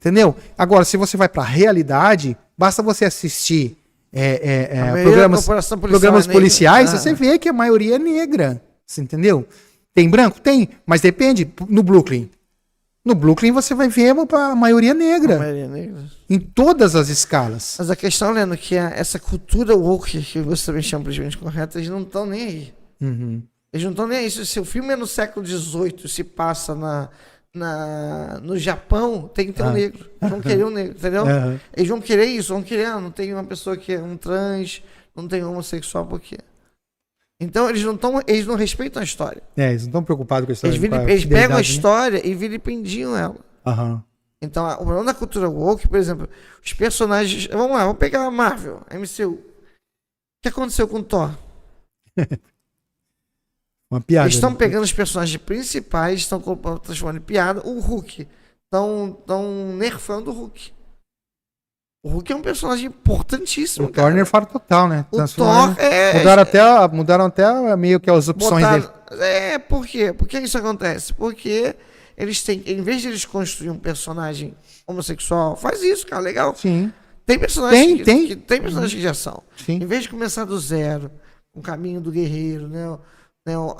Entendeu? Agora, se você vai pra realidade, basta você assistir programas policiais, você vê que a maioria é negra. Você entendeu? Tem branco? Tem, mas depende. No Brooklyn você vai ver a maioria negra. A maioria negra. Em todas as escalas. Mas a questão, Leno, que essa cultura woke, que você também chama politicamente correta, eles não estão nem aí. Uhum. Eles não estão nem aí. Se o filme é no século XVIII, se passa no Japão, tem que ter um negro. Eles vão querer um negro, entendeu? Uhum. Eles vão querer isso, vão querer, não tem uma pessoa que é um trans, não tem um homossexual, por quê? Então eles não respeitam a história. Eles não estão preocupados com a história. Eles pegam a história e vilipendiam ela. Uhum. Então, o problema da cultura woke, por exemplo, os personagens... Vamos lá, vamos pegar a Marvel, a MCU. O que aconteceu com o Thor? Uma piada. Eles estão pegando os personagens principais, estão transformando em piada. O Hulk. Estão nerfando o Hulk. O Hulk é um personagem importantíssimo. O Thor nerfaram total, né? O Thor mudaram até meio que as opções dele. Por quê? Por que isso acontece? Porque eles têm, em vez de eles construir um personagem homossexual, faz isso, cara, legal. Sim. Tem personagens tem personagens de ação. Sim. Em vez de começar do zero, o caminho do guerreiro, né?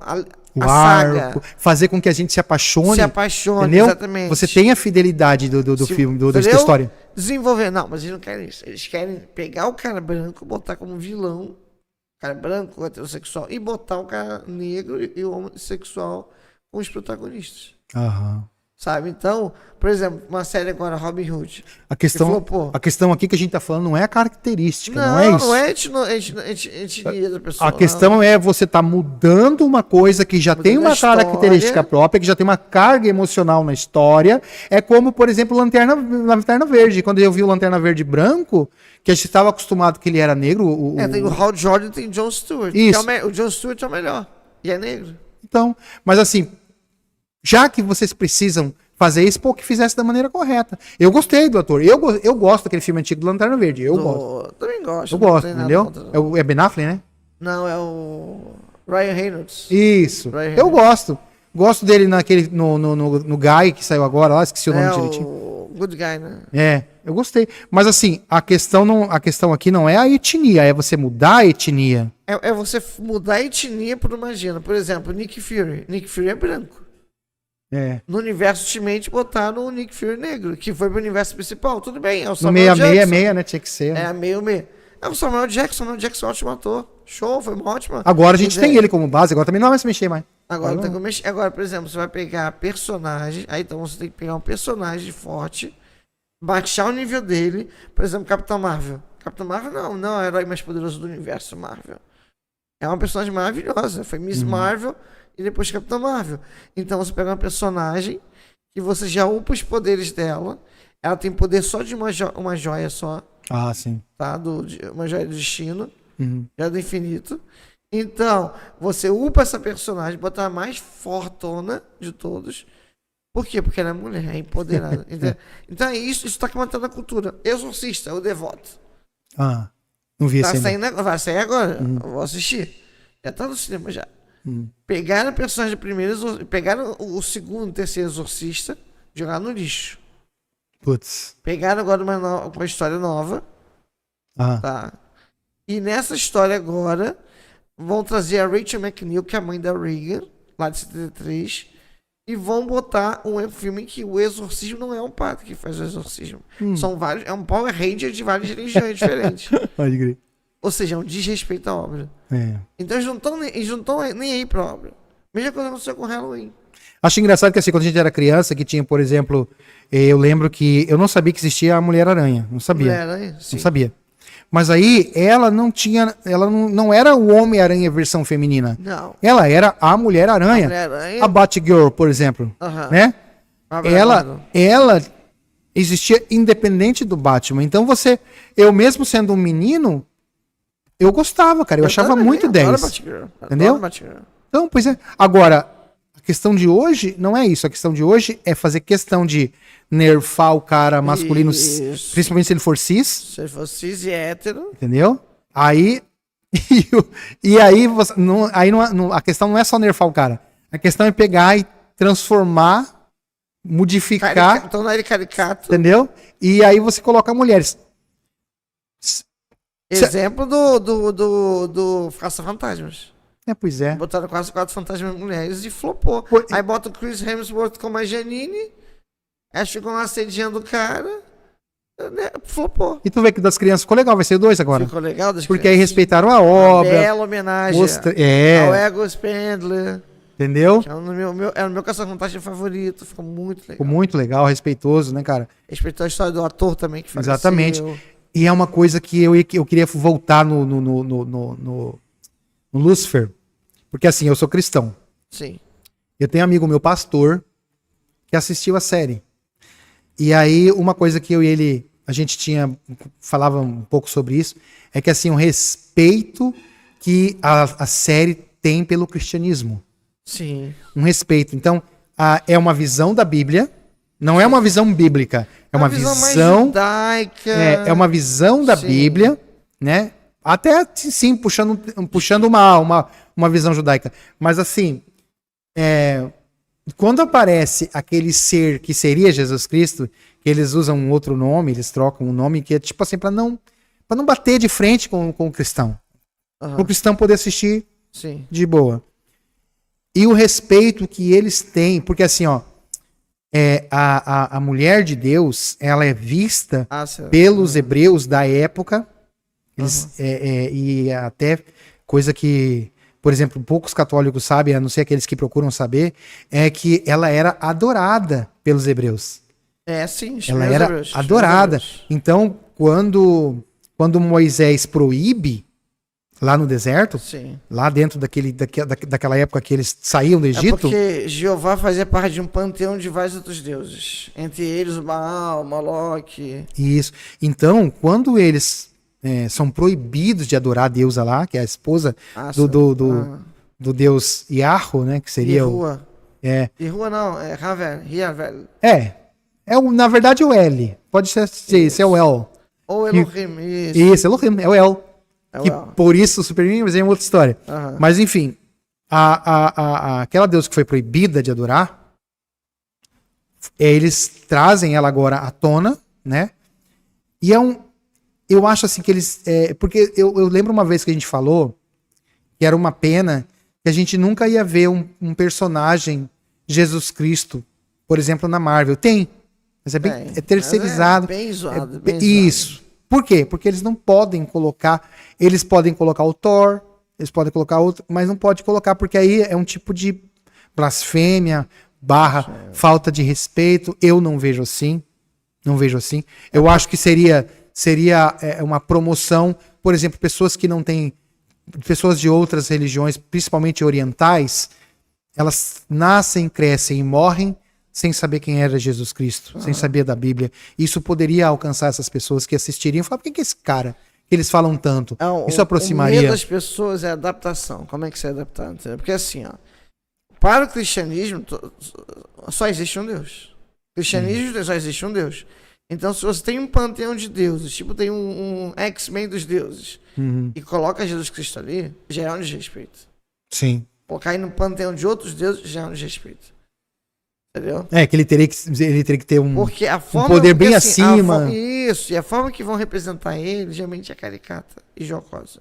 A saga, fazer com que a gente se apaixone, entendeu? Exatamente. Você tem a fidelidade do filme, da história. Desenvolver, não, mas eles não querem isso. Eles querem pegar o cara branco, botar como vilão, o cara branco, heterossexual, e botar o cara negro e o homossexual como os protagonistas. Aham. Sabe? Então, por exemplo, uma série agora, Robin Hood. A questão aqui que a gente tá falando não é a característica, não é isso. Não é etnia da pessoa. A questão é você tá mudando uma coisa que já tem uma característica própria, que já tem uma carga emocional na história. É como, por exemplo, Lanterna Verde. Quando eu vi o Lanterna Verde branco, que a gente estava acostumado que ele era negro. Tem o Hal Jordan e tem o John Stewart. Isso. O John Stewart é o melhor. E é negro. Então, mas assim, já que vocês precisam fazer isso, pô, que fizesse da maneira correta. Eu gostei do ator. Eu gosto daquele filme antigo do Lanterna Verde. Eu gosto. Também gosto. Eu não gosto, tem nada entendeu? contra, É Ben Affleck, né? Não, é o Ryan Reynolds. Isso. Ryan Eu Reynolds. Gosto. Gosto dele naquele, no Guy, que saiu agora lá, esqueci o nome direitinho. O Good Guy, né? É, eu gostei. Mas assim, a questão aqui não é a etnia, é você mudar a etnia. É você mudar a etnia por uma agenda. Por exemplo, Nick Fury. Nick Fury é branco. É. No universo Ultimate botaram o Nick Fury negro, que foi pro universo principal. Tudo bem, é o No Samuel Jackson. meia, meia, né? Tinha que ser. É, meio. É o Samuel Jackson é um ótimo ator. Show, foi uma ótima. Agora a gente ideia. tem ele como base, agora também não vai se mexer mais. Agora tem que mexer. Agora, por exemplo, você vai pegar personagem. Aí então você tem que pegar um personagem forte, baixar o nível dele. Por exemplo, Capitão Marvel. Capitão Marvel não é o herói mais poderoso do universo Marvel. É uma personagem maravilhosa. Foi Miss Marvel e depois Capitão Marvel. Então você pega uma personagem que você já upa os poderes dela. Ela tem poder só de uma joia só. Ah, sim. Tá? Uma joia do destino. Uhum. Já do infinito. Então, você upa essa personagem, bota a mais fortona de todos. Por quê? Porque ela é mulher, é empoderada. Então é isso, isso tá mantendo a cultura. Exorcista, o devoto. Ah, não vi Tá esse ainda. saindo, vai sair agora. Eu vou assistir. Já tá no cinema já. Pegaram o personagem primeiro, pegaram o segundo, terceiro exorcista, jogaram no lixo. Putz. Pegaram agora uma história nova. Ah. Tá? E nessa história agora, vão trazer a Rachel McNeil, que é a mãe da Reagan, lá de 73, e vão botar um filme que o exorcismo não é um padre que faz o exorcismo. São vários, é um Power Ranger de várias religiões diferentes. Pode crer. Ou seja, é um desrespeito à obra. É. Então eles não estão nem aí pra obra. Mesma coisa aconteceu com Halloween. Acho engraçado que assim, quando a gente era criança, que tinha, por exemplo, eu lembro que eu não sabia que existia a Mulher-Aranha. Não sabia. Mulher-Aranha? Sim. Não sabia. Mas aí ela não era o Homem-Aranha versão feminina. Não. Ela era a Mulher-Aranha. Mulher-Aranha. A Batgirl, por exemplo. Aham. Né? Abraçado. Ela existia independente do Batman. Então eu mesmo sendo um menino, eu gostava, cara. Eu achava também, muito adoro 10. Batgirl. Entendeu? Adoro Batgirl. Então, pois é. Agora, a questão de hoje não é isso. A questão de hoje é fazer questão de nerfar o cara masculino, Isso. principalmente se ele for cis, Se ele fosse cis e hétero, entendeu? Aí e aí você a questão não é só nerfar o cara. A questão é pegar e transformar, modificar, tornar ele caricato. entendeu? E aí você coloca mulheres. Exemplo do Caça-Fantasmas. Pois é. Botaram quase 4 fantasmas mulheres e flopou. Pô, Aí bota o Chris Hemsworth como a Janine. Aí ficam lá assediando o cara. Né? Flopou. E tu vê que das crianças ficou legal, vai ser 2 agora. Ficou legal das Porque aí crianças. respeitaram a Uma obra. bela homenagem ao Ego Spendler. Entendeu? Que era o meu Caça-Fantasma favorito. Ficou muito legal. Ficou muito legal, respeitoso, né, cara? Respeitou a história do ator também que faleceu. Exatamente. E é uma coisa que eu queria voltar no Lucifer. Porque assim, eu sou cristão. Sim. Eu tenho um amigo meu, pastor, que assistiu a série. E aí, uma coisa que eu e ele, a gente falava um pouco sobre isso, é que assim, o respeito que a série tem pelo cristianismo. Sim. Um respeito. Então, é uma visão da Bíblia, não é uma visão bíblica, é uma mais visão judaica. É uma visão da Sim. Bíblia, né? Até sim, puxando uma visão judaica. Mas assim, quando aparece aquele ser que seria Jesus Cristo, que eles usam um outro nome, eles trocam um nome que é tipo assim, para não bater de frente com o cristão. Para o cristão poder assistir Sim. de boa. E o respeito que eles têm, porque assim, ó, a mulher de Deus, ela é vista pelos hebreus da época, e até coisa que, por exemplo, poucos católicos sabem, a não ser aqueles que procuram saber, é que ela era adorada pelos hebreus. Sim. Ela era adorada. Então, quando Moisés proíbe, lá no deserto, sim, lá dentro daquela época que eles saíam do Egito. Porque Jeová fazia parte de um panteão de vários outros deuses. Entre eles o Baal, o Moloque. Isso. Então, quando eles são proibidos de adorar a deusa lá, que é a esposa do deus Yahoo, né? Que seria Yahuwah. É, Yahuwah não, é Havel. Yavel. na verdade o L. Pode ser esse, é o El. Ou Elohim, isso. Isso, Elohim, é o El. É o Que El. por isso o Superman, mas é uma outra história. Aham. Mas enfim, aquela deusa que foi proibida de adorar, eles trazem ela agora à tona, né? E eu acho assim que eles, porque eu lembro uma vez que a gente falou que era uma pena que a gente nunca ia ver um personagem Jesus Cristo, por exemplo, na Marvel. Tem, mas é bem terceirizado. É bem zoado, bem Isso. Por quê? Porque eles não podem colocar. Eles podem colocar o Thor, eles podem colocar outro, mas não pode colocar, porque aí é um tipo de blasfêmia, falta de respeito. Eu não vejo assim. Não vejo assim. Eu acho que seria uma promoção, por exemplo, pessoas que não têm. Pessoas de outras religiões, principalmente orientais, elas nascem, crescem e morrem sem saber quem era Jesus Cristo, sem saber da Bíblia. Isso poderia alcançar essas pessoas que assistiriam e falar, por que é esse cara que eles falam tanto? Isso aproximaria. O medo das pessoas é a adaptação. Como é que você é adaptado? Entendeu? Porque assim, ó, para o cristianismo só existe um Deus. O cristianismo só existe um Deus. Então, se você tem um panteão de deuses, tipo tem um X-Men dos deuses, e coloca Jesus Cristo ali, já é um desrespeito. Sim. Colocar aí no panteão de outros deuses já é um desrespeito. Entendeu? Que ele teria que ter porque a forma, poder bem assim, acima. Isso, e a forma que vão representar ele, geralmente é caricata e jocosa.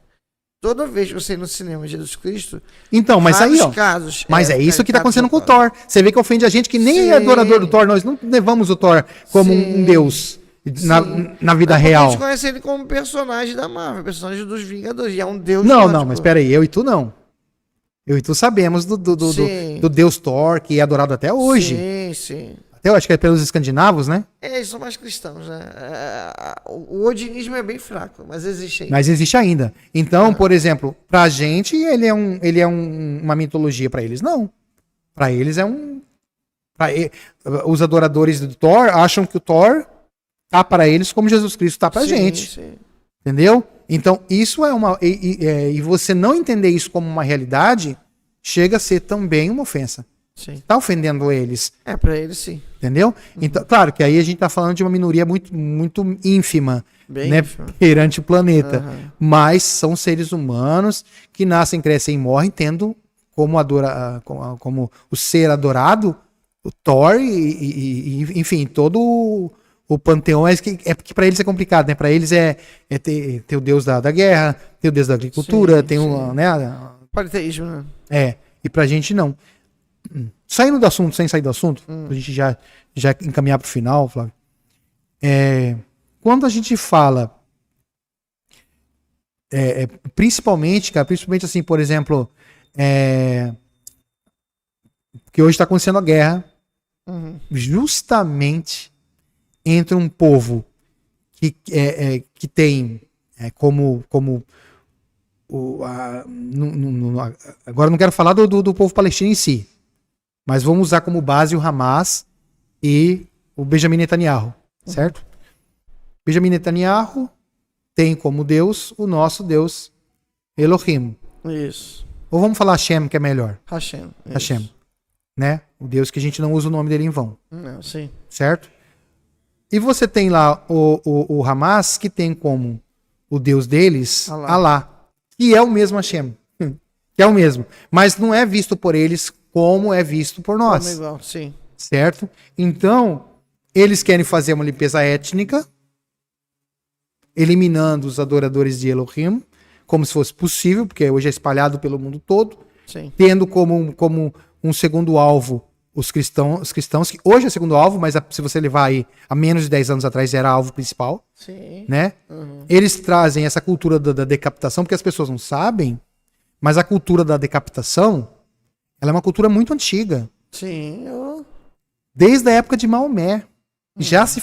Toda vez que você ir no cinema Jesus Cristo, então, mas aí, ó, casos, mas é isso que tá acontecendo com o Thor. Você vê que ofende a gente que nem é adorador do Thor, nós não levamos o Thor como um deus na vida real. A gente conhece ele como personagem da Marvel, personagem dos Vingadores, e é um deus. Não, mas peraí, eu e tu não. Eu e tu sabemos do deus Thor, que é adorado até hoje. Sim. Até eu acho que é pelos escandinavos, né? Eles são mais cristãos, né? O odinismo é bem fraco, mas existe ainda. Mas existe ainda. Então, por exemplo, pra gente, ele é uma mitologia, pra eles não. Pra eles é os adoradores do Thor acham que o Thor tá para eles como Jesus Cristo tá pra gente. Sim. Entendeu? Então, isso é uma. E você não entender isso como uma realidade chega a ser também uma ofensa. Sim. Tá ofendendo eles. Pra eles sim. Entendeu? Então, claro que aí a gente tá falando de uma minoria muito, muito ínfima, Bem né, ínfima. perante o planeta. Mas são seres humanos que nascem, crescem e morrem tendo como o ser adorado o Thor e enfim, todo o panteão que para eles é complicado, né? Para eles ter o deus da guerra, ter o deus da agricultura, né? Politeísmo, né? E pra gente não. Saindo do assunto, sem sair do assunto, pra gente já encaminhar pro final, Flávio. Quando a gente fala principalmente assim, por exemplo, que hoje está acontecendo a guerra justamente entre um povo que tem como agora não quero falar do povo palestino em si, mas vamos usar como base o Hamas e o Benjamin Netanyahu, certo? Benjamin Netanyahu tem como Deus o nosso Deus Elohim. Isso. Ou vamos falar Hashem, que é melhor? Hashem. Hashem. Né? O Deus que a gente não usa o nome dele em vão. Não, sim. Certo? E você tem lá o Hamas, que tem como o Deus deles Alá, que é o mesmo Hashem. Que é o mesmo. Mas não é visto por eles como é visto por nós. Como igual, sim. Certo? Então, eles querem fazer uma limpeza étnica, eliminando os adoradores de Elohim, como se fosse possível, porque hoje é espalhado pelo mundo todo, sim. Tendo como um segundo alvo os cristãos, que hoje é segundo alvo, mas se você levar aí a menos de 10 anos atrás era alvo principal. Sim. Né? Eles trazem essa cultura da decapitação, porque as pessoas não sabem, mas a cultura da decapitação, ela é uma cultura muito antiga. Sim. Desde a época de Maomé. Já se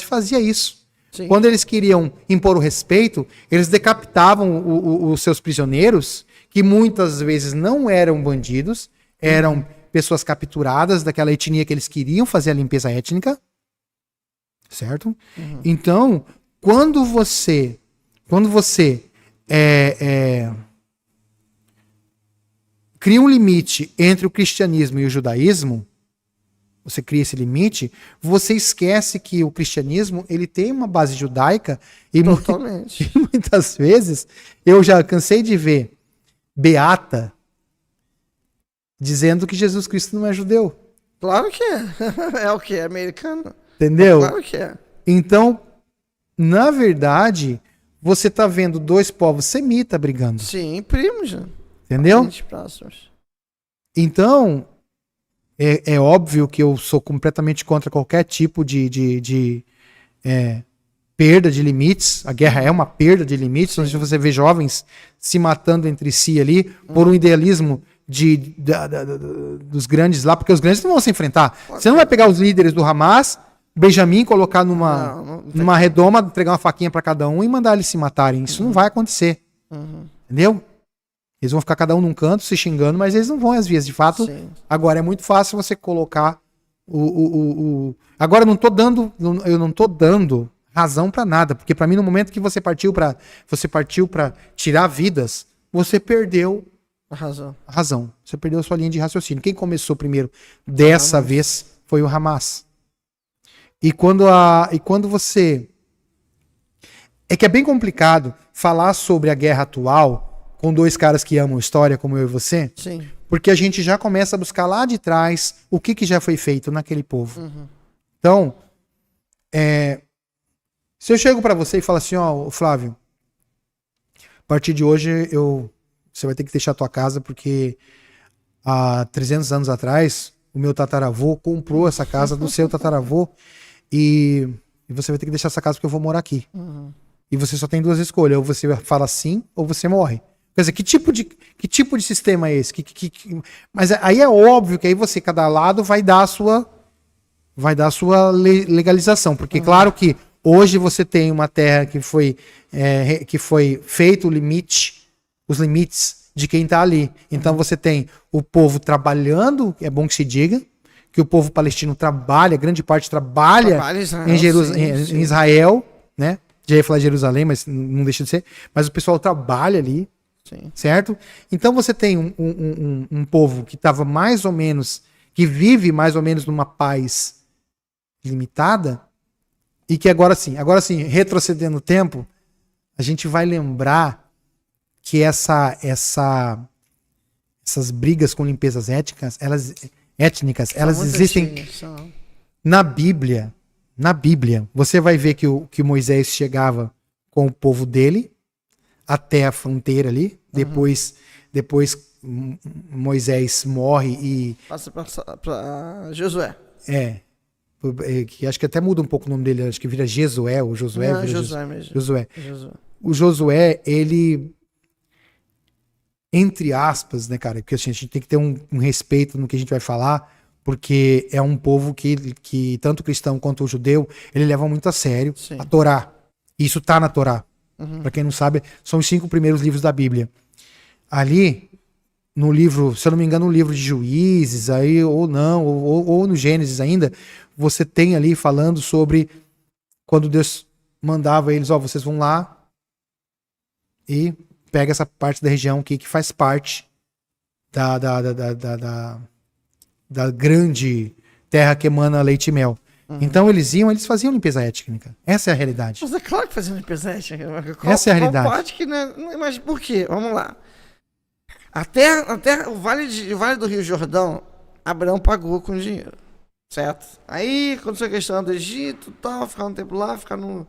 fazia isso. Sim. Quando eles queriam impor o respeito, eles decapitavam os seus prisioneiros, que muitas vezes não eram bandidos, eram pessoas capturadas daquela etnia que eles queriam fazer a limpeza étnica. Certo? Então, quando você cria um limite entre o cristianismo e o judaísmo, você cria esse limite, você esquece que o cristianismo ele tem uma base judaica e Totalmente. muitas vezes eu já cansei de ver beata dizendo que Jesus Cristo não é judeu. Claro que é. É o que? É americano? Entendeu? Claro que é. Então, na verdade, você está vendo dois povos semitas brigando. Sim, primos, né? Entendeu? Parentes próximos. Então, é óbvio que eu sou completamente contra qualquer tipo de perda de limites. A guerra é uma perda de limites. Onde você vê jovens se matando entre si ali por um idealismo dos grandes lá, porque os grandes não vão se enfrentar. Você não vai pegar os líderes do Hamas, Benjamin, colocar numa redoma, entregar uma faquinha para cada um e mandar eles se matarem. Isso não vai acontecer. Entendeu? Eles vão ficar cada um num canto se xingando, mas eles não vão às vias de fato. Sim. Agora é muito fácil você colocar Agora eu não tô dando razão para nada, porque para mim no momento que você partiu para tirar vidas, você perdeu A razão. a razão. Você perdeu a sua linha de raciocínio. Quem começou primeiro dessa vez foi o Hamas. E quando você... É que é bem complicado falar sobre a guerra atual com dois caras que amam história, como eu e você, Sim. porque a gente já começa a buscar lá de trás o que já foi feito naquele povo. Então, se eu chego para você e falo assim, ó, Flávio, a partir de hoje você vai ter que deixar a tua casa porque há 300 anos atrás o meu tataravô comprou essa casa do seu tataravô e você vai ter que deixar essa casa porque eu vou morar aqui. E você só tem duas escolhas, ou você fala sim ou você morre. Quer dizer, que tipo de sistema é esse? Mas aí é óbvio que aí você, cada lado, vai dar a sua legalização. Porque claro que hoje você tem uma terra que foi feito os limites de quem está ali. Então você tem o povo trabalhando, é bom que se diga, que o povo palestino trabalha, grande parte trabalha em Israel, né? Já ia falar Jerusalém, mas não deixa de ser. Mas o pessoal trabalha ali. Sim. Certo? Então você tem um povo que estava mais ou menos, que vive mais ou menos numa paz limitada, e que agora sim, retrocedendo o tempo, a gente vai lembrar que essas brigas com limpezas étnicas, elas existem na Bíblia. Na Bíblia, você vai ver que Moisés chegava com o povo dele até a fronteira ali, depois Moisés morre e... Passa para Josué. Que acho que até muda um pouco o nome dele, acho que vira Jesué, ou Josué. Não, Josué mesmo. Josué. O Josué, ele, entre aspas, né, cara, porque assim, a gente tem que ter um respeito no que a gente vai falar, porque é um povo que tanto o cristão quanto o judeu, ele leva muito a sério a Torá. Isso tá na Torá. Para quem não sabe, são os 5 primeiros livros da Bíblia. Ali, no livro, se eu não me engano, no livro de Juízes, aí, ou não, ou no Gênesis ainda, você tem ali falando sobre quando Deus mandava eles, vocês vão lá e pega essa parte da região que faz parte da grande terra que emana leite e mel. Então eles faziam limpeza étnica. Essa é a realidade. Mas é claro que faziam limpeza étnica. Essa é a realidade. Parte que não é, mas por quê? Vamos lá. Até o Vale do Rio Jordão, Abraão pagou com dinheiro. Certo? Aí, aconteceu a questão do Egito, tal, ficar um tempo lá, ficar no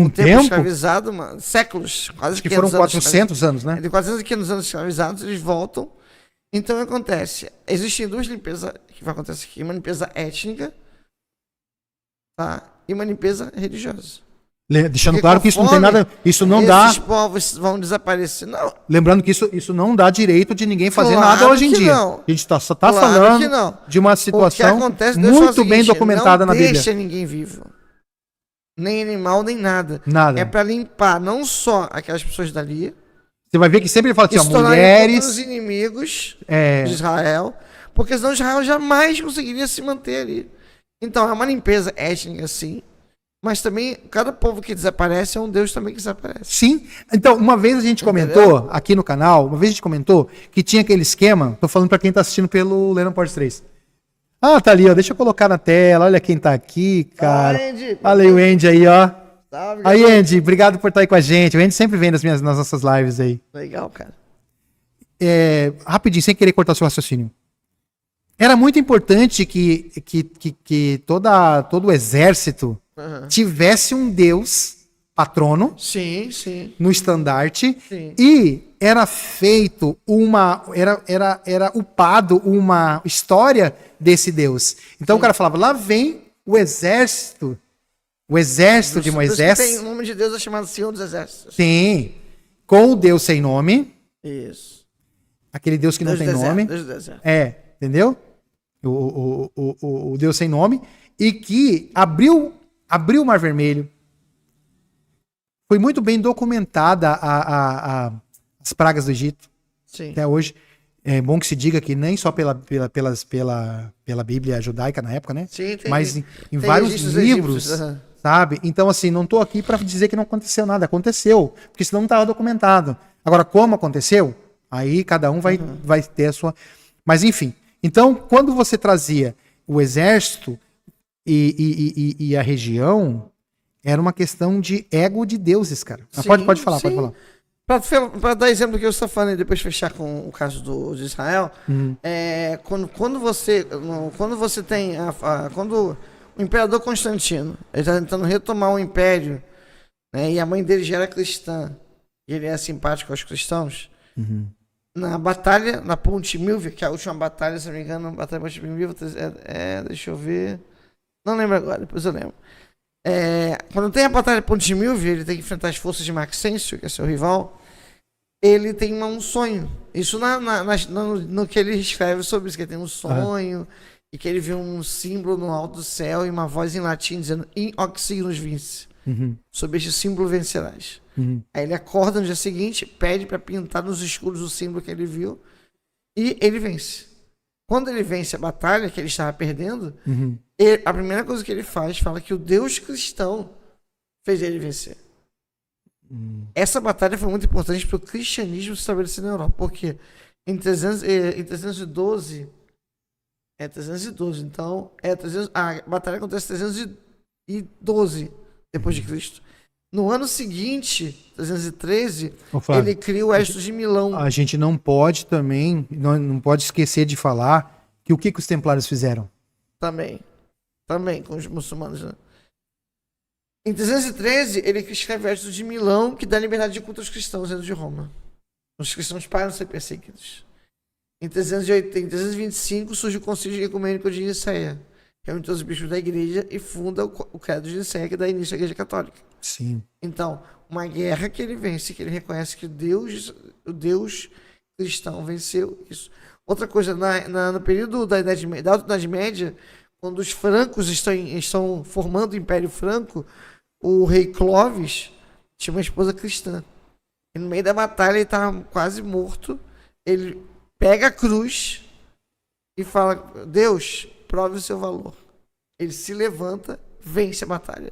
tempo escravizado, séculos, quase acho que foram 400 anos, né? De 400 e 500 anos escravizados, eles voltam. Então, o que acontece? Existem duas limpezas que vai acontecer aqui. Uma limpeza étnica, tá? E uma limpeza religiosa. Deixando claro que isso não tem nada... Isso não dá... Esses povos vão desaparecer. Não. Lembrando que isso não dá direito de ninguém fazer nada hoje em dia. Não. A gente só tá falando de uma situação muito bem documentada na Bíblia. Não deixa ninguém vivo. Nem animal, nem nada. Nada. É para limpar não só aquelas pessoas dali. Você vai ver que sempre ele fala assim, mulheres... os inimigos de Israel. Porque senão Israel jamais conseguiria se manter ali. Então, é uma limpeza étnica, sim. Mas também, cada povo que desaparece é um Deus também que desaparece. Sim. Então, uma vez a gente comentou aqui no canal, que tinha aquele esquema, tô falando pra quem tá assistindo pelo Leandro Portes 3. Ah, tá ali, ó, deixa eu colocar na tela, olha quem tá aqui, cara. Olha aí o Andy aí, ó. Salve, Aí, Andy, obrigado por estar aí com a gente. O Andy sempre vem nas nossas lives aí. Legal, cara. Rapidinho, sem querer cortar o seu raciocínio. Era muito importante que todo o exército tivesse um Deus patrono Sim. no estandarte. Sim. E era feito era upado uma história desse Deus. Então o cara falava, lá vem o exército de Moisés. Tem o nome de Deus é chamado Senhor dos Exércitos. Sim. Com o Deus sem nome. Isso. Aquele Deus que não tem nome. Deus do deserto. Entendeu? O Deus sem nome. E que abriu o Mar Vermelho. Foi muito bem documentada as pragas do Egito. Sim. Até hoje. É bom que se diga que nem só pela Bíblia judaica na época, né? Sim, mas em vários livros, sabe? Então, assim, não estou aqui para dizer que não aconteceu nada. Aconteceu, porque senão não estava documentado. Agora, como aconteceu? Aí cada um vai ter a sua... Mas, enfim. Então, quando você trazia o exército e a região, era uma questão de ego de deuses, cara. Sim, pode falar, pode falar. Para dar exemplo do que eu estou falando e depois fechar com o caso de Israel, quando você tem quando o imperador Constantino ele está tentando retomar o império, né, e a mãe dele já era cristã e ele é simpático aos cristãos, na batalha, na Ponte Milvia, que é a última batalha, se não me engano, a batalha da Ponte Milvia, deixa eu ver, não lembro agora, depois eu lembro. Quando tem a batalha de Ponte Milvia, ele tem que enfrentar as forças de Maxêncio, que é seu rival. Ele tem um sonho. Isso no que ele escreve sobre isso, que ele tem um sonho e que ele vê um símbolo no alto do céu e uma voz em latim dizendo in hoc signos vince. Sobre este símbolo vencerás. Aí ele acorda no dia seguinte, pede para pintar nos escuros o símbolo que ele viu e ele vence. Quando ele vence a batalha que ele estava perdendo, a primeira coisa que ele fala que o Deus cristão fez ele vencer. Essa batalha foi muito importante para o cristianismo se estabelecer na Europa, porque em 312, então, a batalha acontece em 312 depois de Cristo. No ano seguinte, 313, ele cria o Exército de Milão. A gente não pode também, não pode esquecer de falar que o que os templários fizeram? Também com os muçulmanos, né? Em 313, ele escreve o Exército de Milão, que dá liberdade de culto aos cristãos dentro de Roma. Os cristãos param de ser perseguidos. Em 325, surge o Concílio Ecumênico de Nicéia, reúne todos os bispos da igreja e funda o Credo de Nicéia, que dá início à Igreja Católica. Sim. Então, uma guerra que ele vence, que ele reconhece que o Deus cristão venceu isso. Outra coisa, no período da Alta Idade Média, quando os francos estão formando o Império Franco, o rei Clovis tinha uma esposa cristã. E no meio da batalha ele estava quase morto. Ele pega a cruz e fala: Deus, prove o seu valor. Ele se levanta, vence a batalha.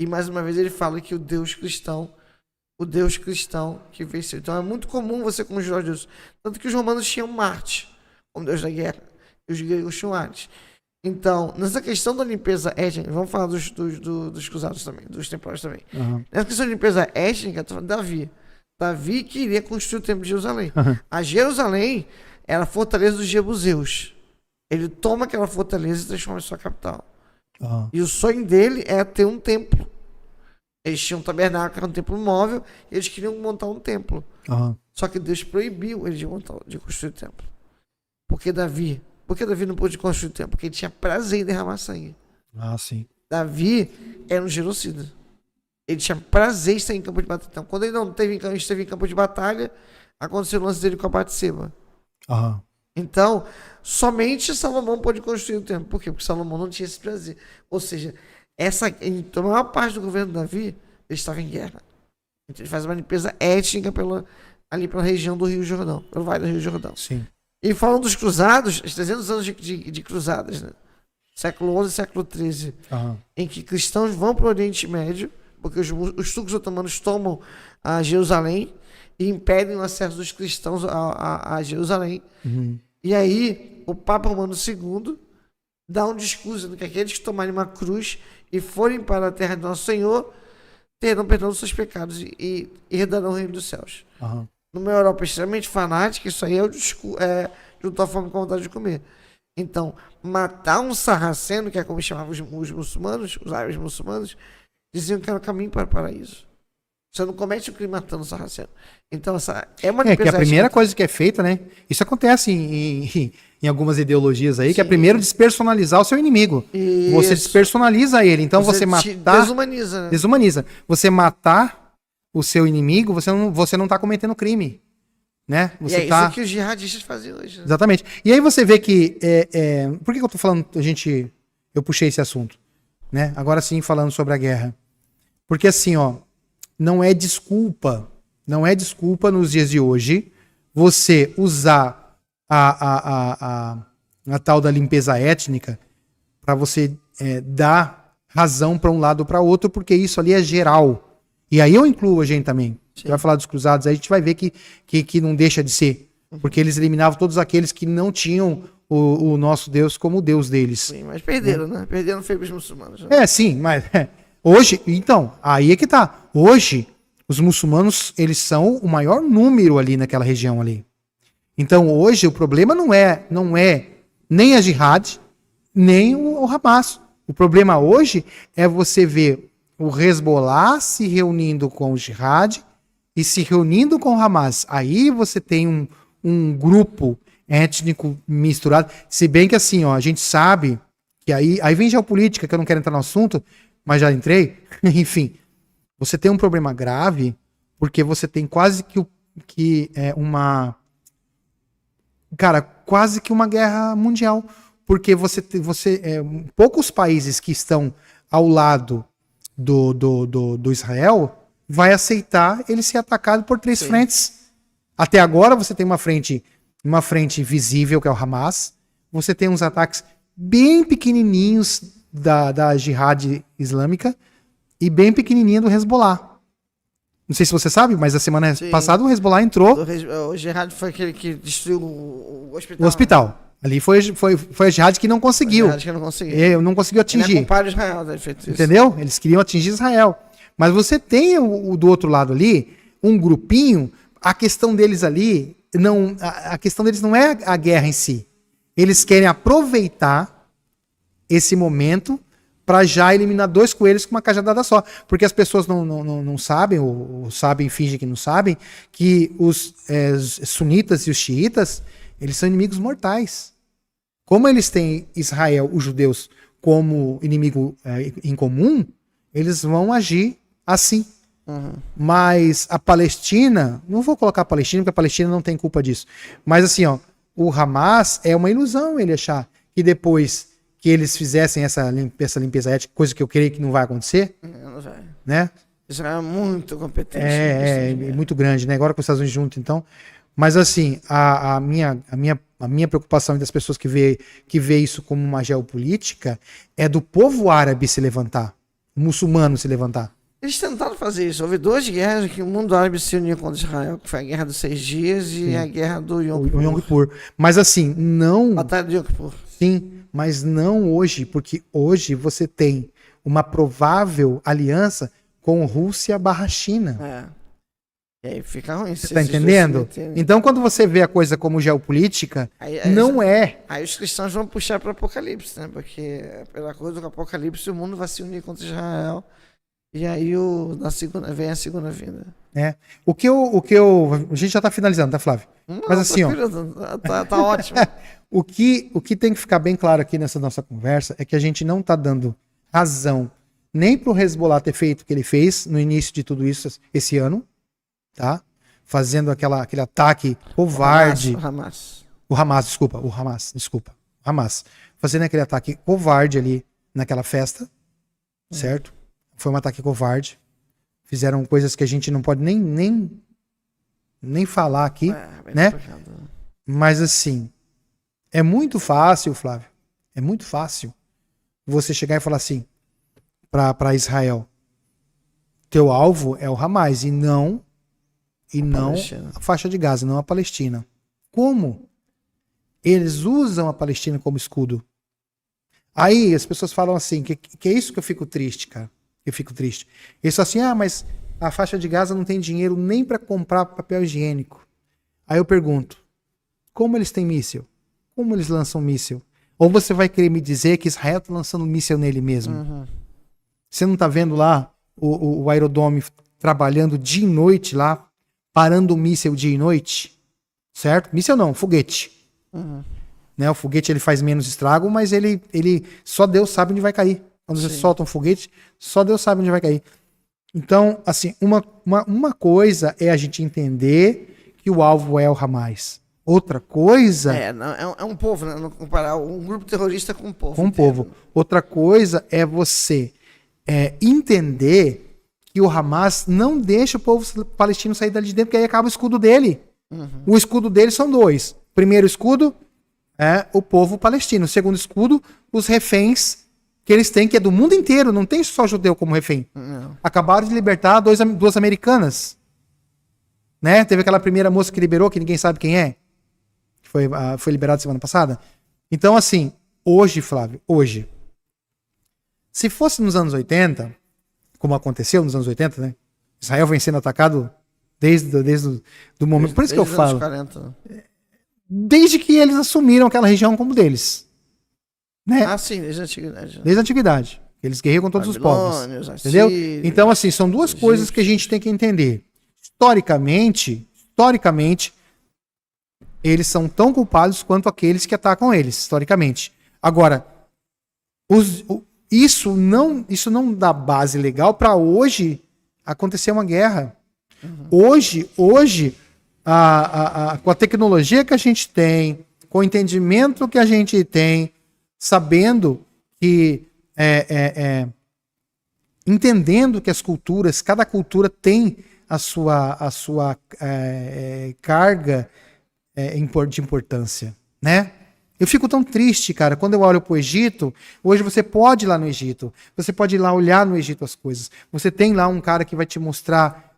E mais uma vez ele fala que o Deus cristão que venceu. Então é muito comum você conjurar Deus. Tanto que os romanos tinham Marte como Deus da guerra. E os gregos tinham Ares. Então, nessa questão da limpeza étnica, vamos falar dos cruzados também, dos templários também. Nessa questão de limpeza étnica, estou falando de Davi. Davi queria construir o templo de Jerusalém. A Jerusalém era a fortaleza dos jebuseus. Ele toma aquela fortaleza e transforma em sua capital. E o sonho dele é ter um templo. Eles tinham um tabernáculo, era um templo móvel, e eles queriam montar um templo. Só que Deus proibiu eles de construir o templo. Por que Davi não pôde construir o templo? Porque ele tinha prazer em derramar sangue. Sim. Davi era um genocida. Ele tinha prazer em estar em campo de batalha. Então, quando ele não esteve em campo de batalha, aconteceu o lance dele com a Batseba. Então, somente Salomão pôde construir o templo. Por quê? Porque Salomão não tinha esse prazer. Ou seja, a maior parte do governo de Davi, ele estava em guerra. Então, ele faz uma limpeza étnica ali pela região do Rio Jordão, pelo Vale do Rio Jordão. Sim. E falando dos cruzados, os 300 anos de cruzadas, né? século XI e século XIII, Aham. em que cristãos vão para o Oriente Médio, porque os turcos otomanos tomam a Jerusalém e impedem o acesso dos cristãos a Jerusalém. Uhum. E aí, o Papa Romano II dá um discurso de que aqueles que tomarem uma cruz e forem para a terra de Nosso Senhor terão perdão dos seus pecados e herdarão o reino dos céus. Aham. Numa Europa extremamente fanática, isso aí é o discurso, de outra forma com vontade de comer. Então, matar um sarraceno, que é como chamavam os muçulmanos, os árabes muçulmanos, diziam que era o caminho para o paraíso. Você não comete o crime matando um sarraceno. Então, essa é uma É que a primeira coisa que é feita, né? Isso acontece em algumas ideologias aí, que é Sim. primeiro despersonalizar o seu inimigo. Você Isso. despersonaliza ele. Então você te matar. desumaniza, né? Desumaniza. Você matar o seu inimigo, você não tá cometendo crime. Né? E Você é tá. isso que os jihadistas fazem hoje. Né? Exatamente. E aí você vê que. Por que eu tô falando, eu puxei esse assunto? Né? Agora sim, falando sobre a guerra. Porque assim, ó, não é desculpa nos dias de hoje você usar a tal da limpeza étnica para você dar razão para um lado ou para outro, porque isso ali é geral. E aí eu incluo a gente também. A gente vai falar dos cruzados, aí a gente vai ver que não deixa de ser. Porque eles eliminavam todos aqueles que não tinham o nosso Deus como o Deus deles. Sim, mas perderam, né? Perderam feio os muçulmanos. Né? Sim, mas hoje, então, aí é que tá. Hoje, os muçulmanos, eles são o maior número ali naquela região ali. Então, hoje, o problema não é nem a Jihad, nem o Hamas. O problema hoje é você ver o Hezbollah se reunindo com o Jihad e se reunindo com o Hamas. Aí você tem um grupo étnico misturado. Se bem que assim, ó, a gente sabe que aí vem geopolítica, que eu não quero entrar no assunto, mas já entrei. Enfim, você tem um problema grave porque você tem quase quase que uma guerra mundial. Porque poucos países que estão ao lado do Israel vai aceitar ele ser atacado por 3 frentes. Até agora você tem uma frente visível, que é o Hamas. Você tem uns ataques bem pequenininhos da Jihad Islâmica e bem pequenininha do Hezbollah. Não sei se você sabe, mas a semana passada o Hezbollah entrou. O Jihad foi aquele que destruiu o hospital. O hospital. Ali foi a Jihad que não conseguiu. Jihad que não conseguiu. Não conseguiu atingir. Ele é culpado de Israel, né, feito isso. Entendeu? Eles queriam atingir Israel. Mas você tem do outro lado ali, um grupinho, a questão deles ali, a questão deles não é a guerra em si. Eles querem aproveitar esse momento para já eliminar 2 coelhos com uma cajadada só. Porque as pessoas não sabem, ou sabem, fingem que não sabem, que os sunitas e os xiitas, eles são inimigos mortais. Como eles têm Israel, os judeus, como inimigo em comum, eles vão agir assim. Uhum. Mas a Palestina, não vou colocar a Palestina, porque a Palestina não tem culpa disso. Mas assim, ó, o Hamas é uma ilusão ele achar que depois que eles fizessem essa limpeza étnica, coisa que eu creio que não vai acontecer, Não vai. né? Israel é muito competente. É muito grande, né? Agora com os Estados Unidos junto, então. Mas assim, a minha preocupação das pessoas que vê isso como uma geopolítica é do povo árabe se levantar, o muçulmano se levantar. Eles tentaram fazer isso. Houve 2 guerras que o mundo árabe se uniu contra Israel, que foi a Guerra dos 6 Dias e a Guerra do Yom Kippur. O Yom Kippur. Mas assim, não... Batalha do Yom Kippur. Sim, mas não hoje, porque hoje você tem uma provável aliança com Rússia/China. E aí fica ruim. Você tá entendendo? Então, quando você vê a coisa como geopolítica, não é. Aí os cristãos vão puxar para o Apocalipse, né? Porque pela coisa do Apocalipse o mundo vai se unir contra Israel. E aí vem a segunda vinda. O que a gente já tá finalizando, tá, Flávio? Mas assim, ó. Tá ótimo. O que tem que ficar bem claro aqui nessa nossa conversa é que a gente não tá dando razão nem pro Hezbollah ter feito o que ele fez no início de tudo isso esse ano, tá? Fazendo aquele ataque covarde. O Hamas. Fazendo aquele ataque covarde ali naquela festa, certo? Foi um ataque covarde. Fizeram coisas que a gente não pode nem falar aqui, né? Mas assim, é muito fácil, Flávio. É muito fácil você chegar e falar assim para Israel, teu alvo é o Hamas e não a faixa de Gaza, não a Palestina. Como? Eles usam a Palestina como escudo. Aí as pessoas falam assim, que é isso que eu fico triste, cara. Eu fico triste. Eles falam assim, mas a faixa de Gaza não tem dinheiro nem para comprar papel higiênico. Aí eu pergunto, como eles têm míssil? Como eles lançam míssil? Ou você vai querer me dizer que Israel está lançando míssil nele mesmo? Uhum. Você não está vendo lá o Aerodome trabalhando dia e noite lá, parando o míssil dia e noite? Certo? Míssil não, foguete. Uhum. Né? O foguete ele faz menos estrago, mas ele só Deus sabe onde vai cair. Quando você solta um foguete, só Deus sabe onde vai cair. Então, assim, uma coisa é a gente entender que o alvo é o Hamas. Outra coisa... É um povo, né? Não comparar um grupo terrorista com um povo. Com um povo. Outra coisa é você entender que o Hamas não deixa o povo palestino sair dali de dentro, porque aí acaba o escudo dele. Uhum. O escudo dele são dois. Primeiro escudo é o povo palestino. O segundo escudo, os reféns que eles têm, que é do mundo inteiro. Não tem só judeu como refém. Não. Acabaram de libertar duas americanas. Né? Teve aquela primeira moça que liberou, que ninguém sabe quem é. Que foi liberada semana passada. Então, assim, hoje, Flávio, hoje, se fosse nos anos 80, como aconteceu nos anos 80, né? Israel vem sendo atacado desde o momento. Por isso que eu falo. 40. Desde que eles assumiram aquela região como deles. Né? Ah, sim, desde a antiguidade. Desde a antiguidade. Eles guerreiam com todos os povos. Entendeu? Então, assim, são duas coisas que a gente tem que entender. Historicamente, eles são tão culpados quanto aqueles que atacam eles, historicamente. Agora, isso não dá base legal para hoje acontecer uma guerra. Uhum. Hoje, com a tecnologia que a gente tem, com o entendimento que a gente tem, sabendo que entendendo que as culturas, cada cultura tem a sua carga de importância, né? Eu fico tão triste, cara, quando eu olho para o Egito. Hoje você pode ir lá no Egito, você pode ir lá olhar no Egito as coisas. Você tem lá um cara que vai te mostrar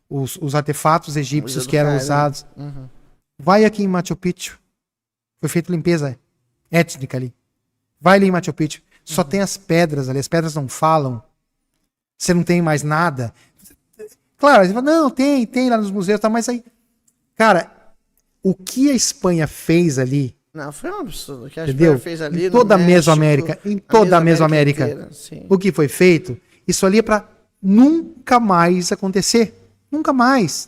os artefatos egípcios que eram usados. Uhum. Vai aqui em Machu Picchu, foi feita limpeza étnica ali. Vai ali em Machu Picchu, só tem as pedras ali, as pedras não falam. Você não tem mais nada. Claro, você fala, não, tem lá nos museus, tá, mas aí... Cara, o que a Espanha fez ali... Não, foi um absurdo. O que a entendeu? Espanha fez ali em toda a Mesoamérica, inteira, o que foi feito, isso ali é pra nunca mais acontecer. Nunca mais.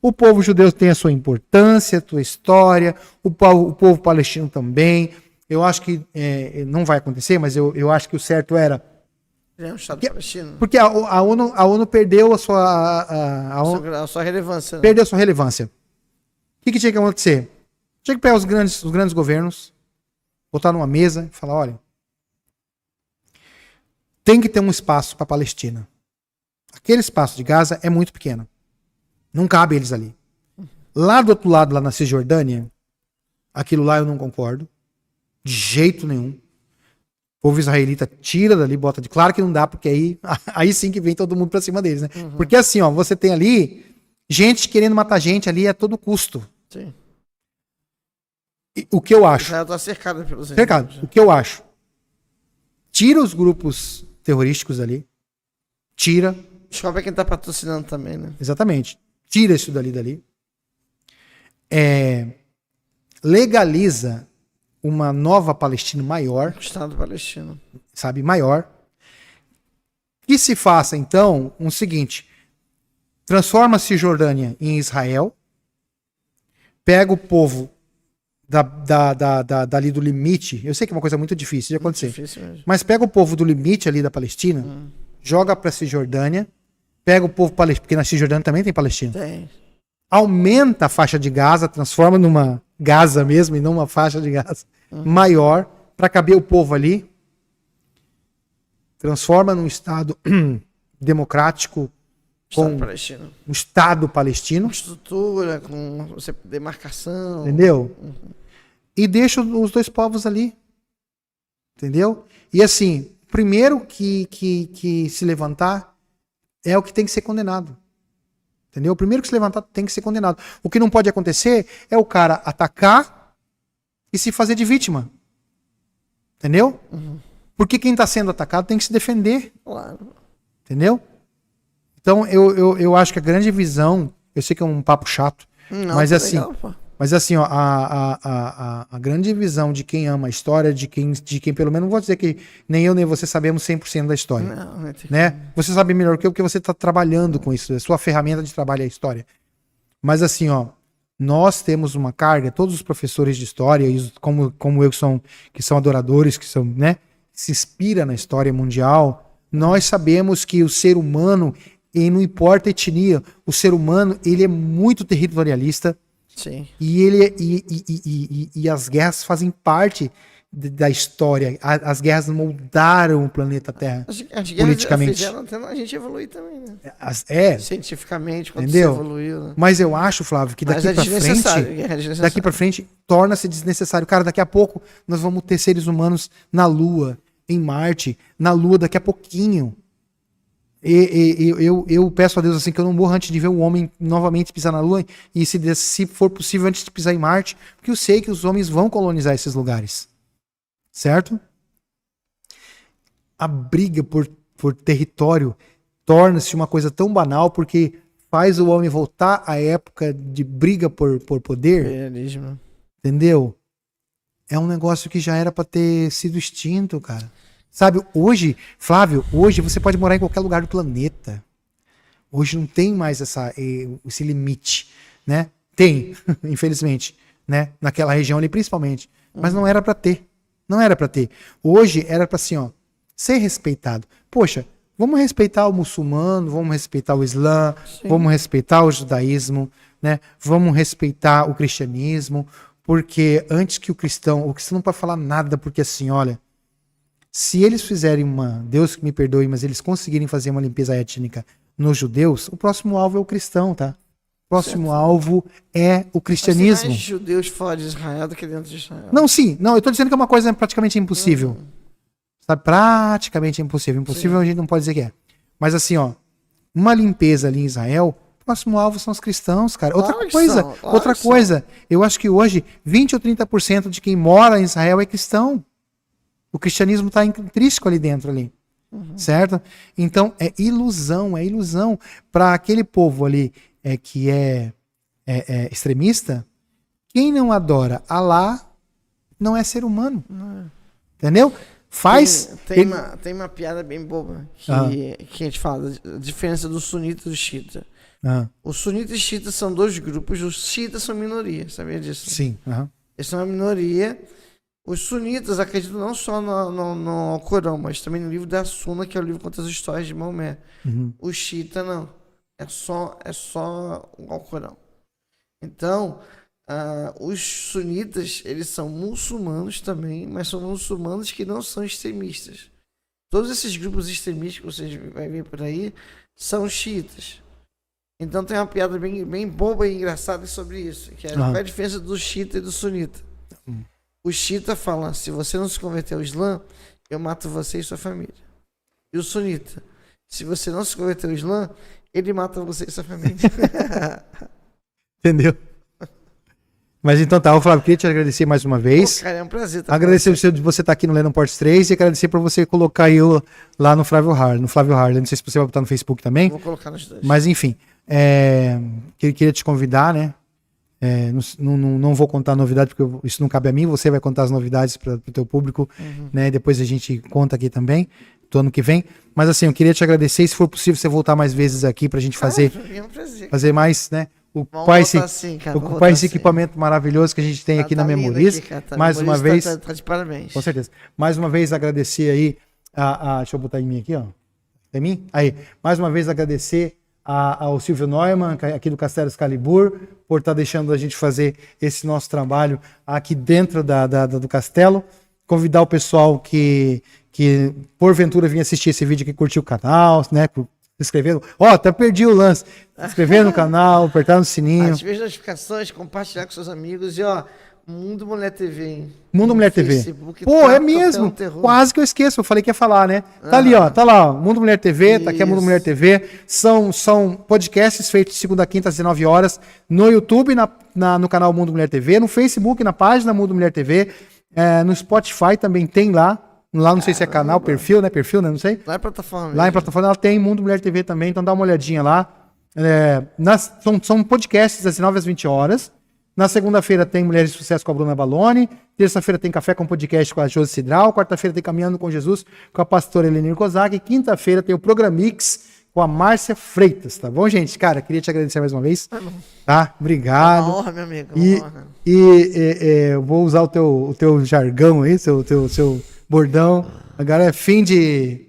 O povo judeu tem a sua importância, a sua história, o povo palestino também. Eu acho que não vai acontecer, mas eu acho que o certo era... É um Estado palestino. Porque a ONU perdeu a sua relevância. Né? Perdeu a sua relevância. O que tinha que acontecer? Tinha que pegar os grandes governos, botar numa mesa e falar, olha, tem que ter um espaço para a Palestina. Aquele espaço de Gaza é muito pequeno. Não cabe eles ali. Lá do outro lado, lá na Cisjordânia, aquilo lá eu não concordo. De jeito nenhum. O povo israelita tira dali, bota de... Claro que não dá, porque aí sim que vem todo mundo pra cima deles, né? Uhum. Porque assim, ó, você tem ali gente querendo matar gente ali a todo custo. Sim. E, o que eu acho... Israel tá cercado pelos... Cercado. O que eu acho? Tira os grupos terrorísticos ali. Tira. Descobre quem tá patrocinando também, né? Exatamente. Tira isso dali. Legaliza uma nova Palestina maior. Estado palestino. Sabe, maior. Que se faça, então, o seguinte. Transforma a Cisjordânia em Israel. Pega o povo dali do limite. Eu sei que é uma coisa muito difícil de acontecer. Difícil mesmo. Mas pega o povo do limite ali da Palestina. Joga pra Cisjordânia. Pega o povo palestino. Porque na Cisjordânia também tem palestino. Tem. Aumenta a faixa de Gaza. Transforma numa Gaza mesmo e não uma faixa de Gaza maior para caber o povo ali. Transforma num Estado democrático com um Estado palestino. Com estrutura, com demarcação. Entendeu? E deixa os dois povos ali. Entendeu? E assim, o primeiro que se levantar é o que tem que ser condenado. Entendeu? O primeiro que se levantar tem que ser condenado. O que não pode acontecer é o cara atacar e se fazer de vítima. Entendeu? Porque quem está sendo atacado tem que se defender. Claro. Entendeu? Então, eu acho que a grande visão, eu sei que é um papo chato, Não, mas tá assim, legal, pô. mas assim, ó, a grande visão de quem ama a história, de quem pelo menos, não vou dizer que nem eu nem você sabemos 100% da história, Não tem né? Você sabe melhor que eu, porque você está trabalhando com isso, a sua ferramenta de trabalho é a história. Mas assim, ó, nós temos uma carga, todos os professores de história, como eu que são adoradores, que são, né, se inspira na história mundial, nós sabemos que o ser humano, e não importa a etnia, o ser humano, ele é muito territorialista. Sim. E as guerras fazem parte da história. As guerras moldaram o planeta Terra. As guerras politicamente. fizeram até a gente evoluir também, né? Cientificamente, quando entendeu? se evoluiu, né? Mas eu acho, Flávio, que Mas daqui é pra desnecessário, frente, guerra é desnecessário. daqui para frente, torna-se desnecessário. Cara, daqui a pouco nós vamos ter seres humanos na Lua, em Marte, na Lua daqui a pouquinho. Eu peço a Deus assim que eu não morra antes de ver o homem novamente pisar na Lua e se for possível antes de pisar em Marte, porque eu sei que os homens vão colonizar esses lugares, certo? A briga por território torna-se uma coisa tão banal porque faz o homem voltar à época de briga por poder, Realismo. entendeu? É um negócio que já era para ter sido extinto, cara. Sabe, hoje, Flávio, hoje você pode morar em qualquer lugar do planeta. Hoje não tem mais esse limite, né? Tem, infelizmente, né? Naquela região ali principalmente. Mas não era para ter. Não era para ter. Hoje era para assim, ó, ser respeitado. Poxa, vamos respeitar o muçulmano, vamos respeitar o Islã, vamos respeitar o judaísmo, né? Vamos respeitar o cristianismo, porque antes que o cristão não pode falar nada, porque assim, olha, se eles fizerem Deus que me perdoe, mas eles conseguirem fazer uma limpeza étnica nos judeus, o próximo alvo é o cristão, tá? O próximo alvo é o cristianismo. Mais judeus fora de Israel do que dentro de Israel. Não, sim. Não, eu tô dizendo que é uma coisa praticamente impossível. Sabe? Praticamente impossível. Impossível a gente não pode dizer que é. Mas assim, ó, uma limpeza ali em Israel, o próximo alvo são os cristãos, cara. Outra coisa, eu acho que hoje 20 ou 30% de quem mora em Israel é cristão. O cristianismo está intrínseco ali dentro, ali, certo? Então, é ilusão para aquele povo ali que é extremista. Quem não adora Alá não é ser humano, entendeu? Tem uma piada bem boba que a gente fala, a diferença do sunita e do xiita. Os sunitas e xiitas são dois grupos, os xiitas são minoria, sabia disso? Sim. Eles são uma minoria. Os sunitas acreditam não só no Alcorão, mas também no livro da Suna, que é o livro que conta as histórias de Maomé. O xiita não. É só o Alcorão. Então, os sunitas, eles são muçulmanos também, mas são muçulmanos que não são extremistas. Todos esses grupos extremistas que vocês vão ver por aí são xiitas. Então tem uma piada bem boba e engraçada sobre isso, que é qual é a diferença do xiita e do sunita. O xiita fala, se você não se converter ao Islã, eu mato você e sua família. E o sunita, se você não se converter ao Islã, ele mata você e sua família. Entendeu? Mas então tá, Flávio, queria te agradecer mais uma vez. Pô, cara, é um prazer. Agradecer de você estar aqui no Lennon Portes 3 e agradecer por você colocar eu lá no Flávio Harley. Não sei se você vai botar no Facebook também. Vou colocar nos dois. Mas enfim, queria te convidar, né? Não vou contar a novidade porque isso não cabe a mim, você vai contar as novidades para o teu público, né? Depois a gente conta aqui também, do ano que vem. Mas assim, eu queria te agradecer e se for possível você voltar mais vezes aqui pra gente fazer mais, né? Ocupar esse equipamento maravilhoso que a gente tem aqui na Memorize. Mais uma vez, tá de parabéns. Com certeza. Mais uma vez agradecer aí deixa eu botar em mim aqui, ó. É mim? Aí, mais uma vez agradecer ao Silvio Neumann, aqui do Castelo Excalibur, por estar deixando a gente fazer esse nosso trabalho aqui dentro do castelo. Convidar o pessoal que porventura vinha assistir esse vídeo aqui, curtir o canal, né? Se inscrever. Até perdi o lance. Se inscrever no canal, apertar no sininho. Ative as notificações, compartilhar com seus amigos e Mundo Mulher TV, hein? Mundo Mulher TV. Facebook Pô, tá é mesmo. tocando terror. Quase que eu esqueço. Eu falei que ia falar, né? Tá ali, ó. Tá lá, ó. Mundo Mulher TV. Tá aqui a Mundo Isso. Mulher TV. São podcasts feitos de segunda a quinta às 19 horas no YouTube, no canal Mundo Mulher TV, no Facebook, na página Mundo Mulher TV. No Spotify também tem lá. Lá não sei se é canal, perfil, né? Perfil, né? Não sei. Lá é plataforma. Lá em plataforma ela tem Mundo Mulher TV também, então dá uma olhadinha lá. São podcasts das 19 às 20 horas. Na segunda-feira tem Mulheres de Sucesso com a Bruna Balloni. Terça-feira tem Café com Podcast com a Josi Cidral. Quarta-feira tem Caminhando com Jesus com a pastora Elenir Kozak. E quinta-feira tem o Programix com a Márcia Freitas, tá bom, gente? Cara, queria te agradecer mais uma vez. Tá? Obrigado. Uma honra, meu amigo. Eu vou usar o teu jargão aí, seu bordão. Agora é fim de